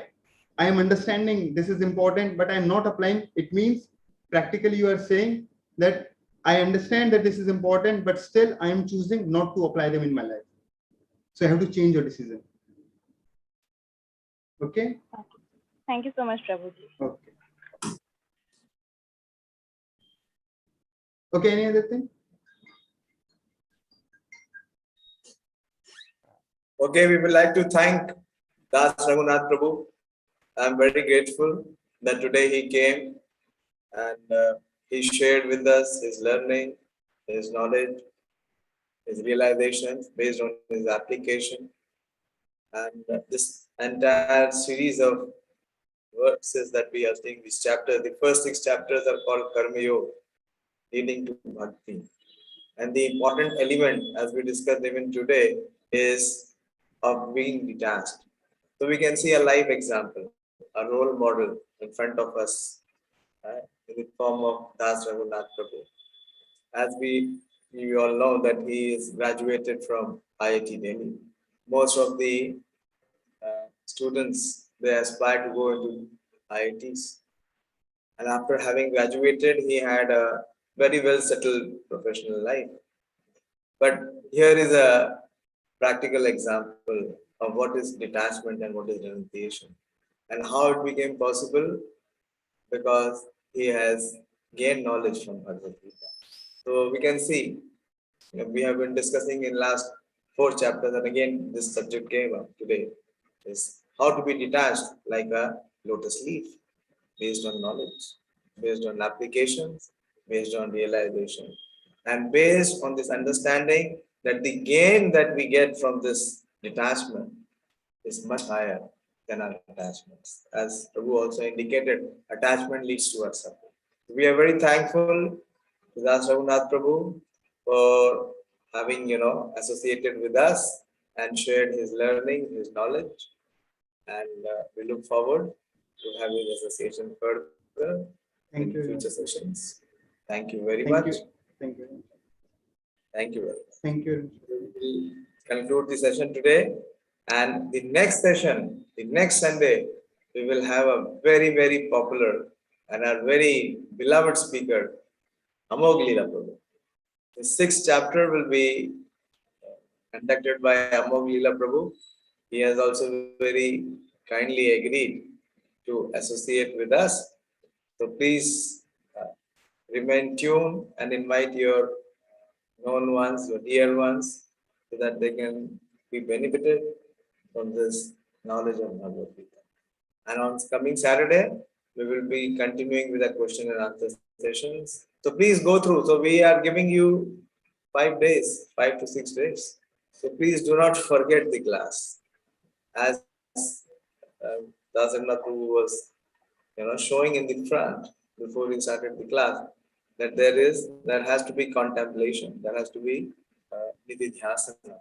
am understanding this is important, but I am not applying, it means practically you are saying that I understand that this is important, but still I am choosing not to apply them in my life. So you have to change your decision. Okay. thank you so much, Prabhuji. Okay. Okay. Any other thing? Okay, we would like to thank Das Raghunath Prabhu I'm very grateful that today he came and he shared with us his learning, his knowledge, his realizations based on his application. And this entire series of verses that we are seeing, this chapter, the first 6 chapters are called Karma Yoga, leading to Bhakti. And the important element, as we discussed even today, is of being detached. So we can see a live example, a role model in front of us, in the form of Das Raghunath Prabhu. As we all know that he is graduated from IIT Delhi. Most of the students, they aspire to go into IITs. And after having graduated, he had a very well settled professional life. But here is a practical example of what is detachment and what is renunciation, and how it became possible because he has gained knowledge from Bhagavad Gītā. So we can see, we have been discussing in last 4 chapters, and again this subject came up today, is how to be detached like a lotus leaf, based on knowledge, based on applications, based on realization, and based on this understanding that the gain that we get from this detachment is much higher than our attachments. As Prabhu also indicated, attachment leads to our suffering. We are very thankful to Das Raghunath Prabhu for having, associated with us and shared his learning, his knowledge, and we look forward to having association further in Thank you. future sessions. Thank you very Thank much. you. Thank you. Thank you very much. Thank you. We conclude the session today, and the next session, the next Sunday, we will have a very, very popular and a very beloved speaker, Amog Leela Prabhu. The 6th chapter will be conducted by Amog Leela Prabhu. He has also very kindly agreed to associate with us. So please remain tuned and invite your known ones, your dear ones, so that they can be benefited from this knowledge of Bhagavad Gītā. And on coming Saturday, we will be continuing with the question and answer sessions. So please go through. So we are giving you 5 days, 5 to 6 days. So please do not forget the class. As Dasanna Prabhu was, showing in the front before we started the class, that there has to be contemplation, there has to be nididhyasana,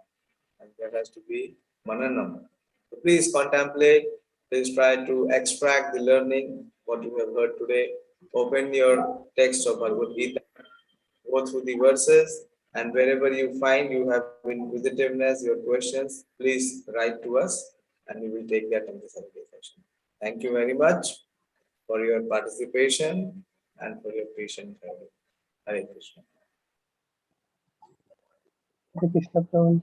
and there has to be mananam. So please contemplate, please try to extract the learning, what you have heard today. Open your text of Bhagavad Gītā, go through the verses, and wherever you find you have inquisitiveness, your questions, please write to us, and we will take that in the Saturday session. Thank you very much for your participation and for your patient hearing. Hare Krishna. Hare Krishna Prabhu.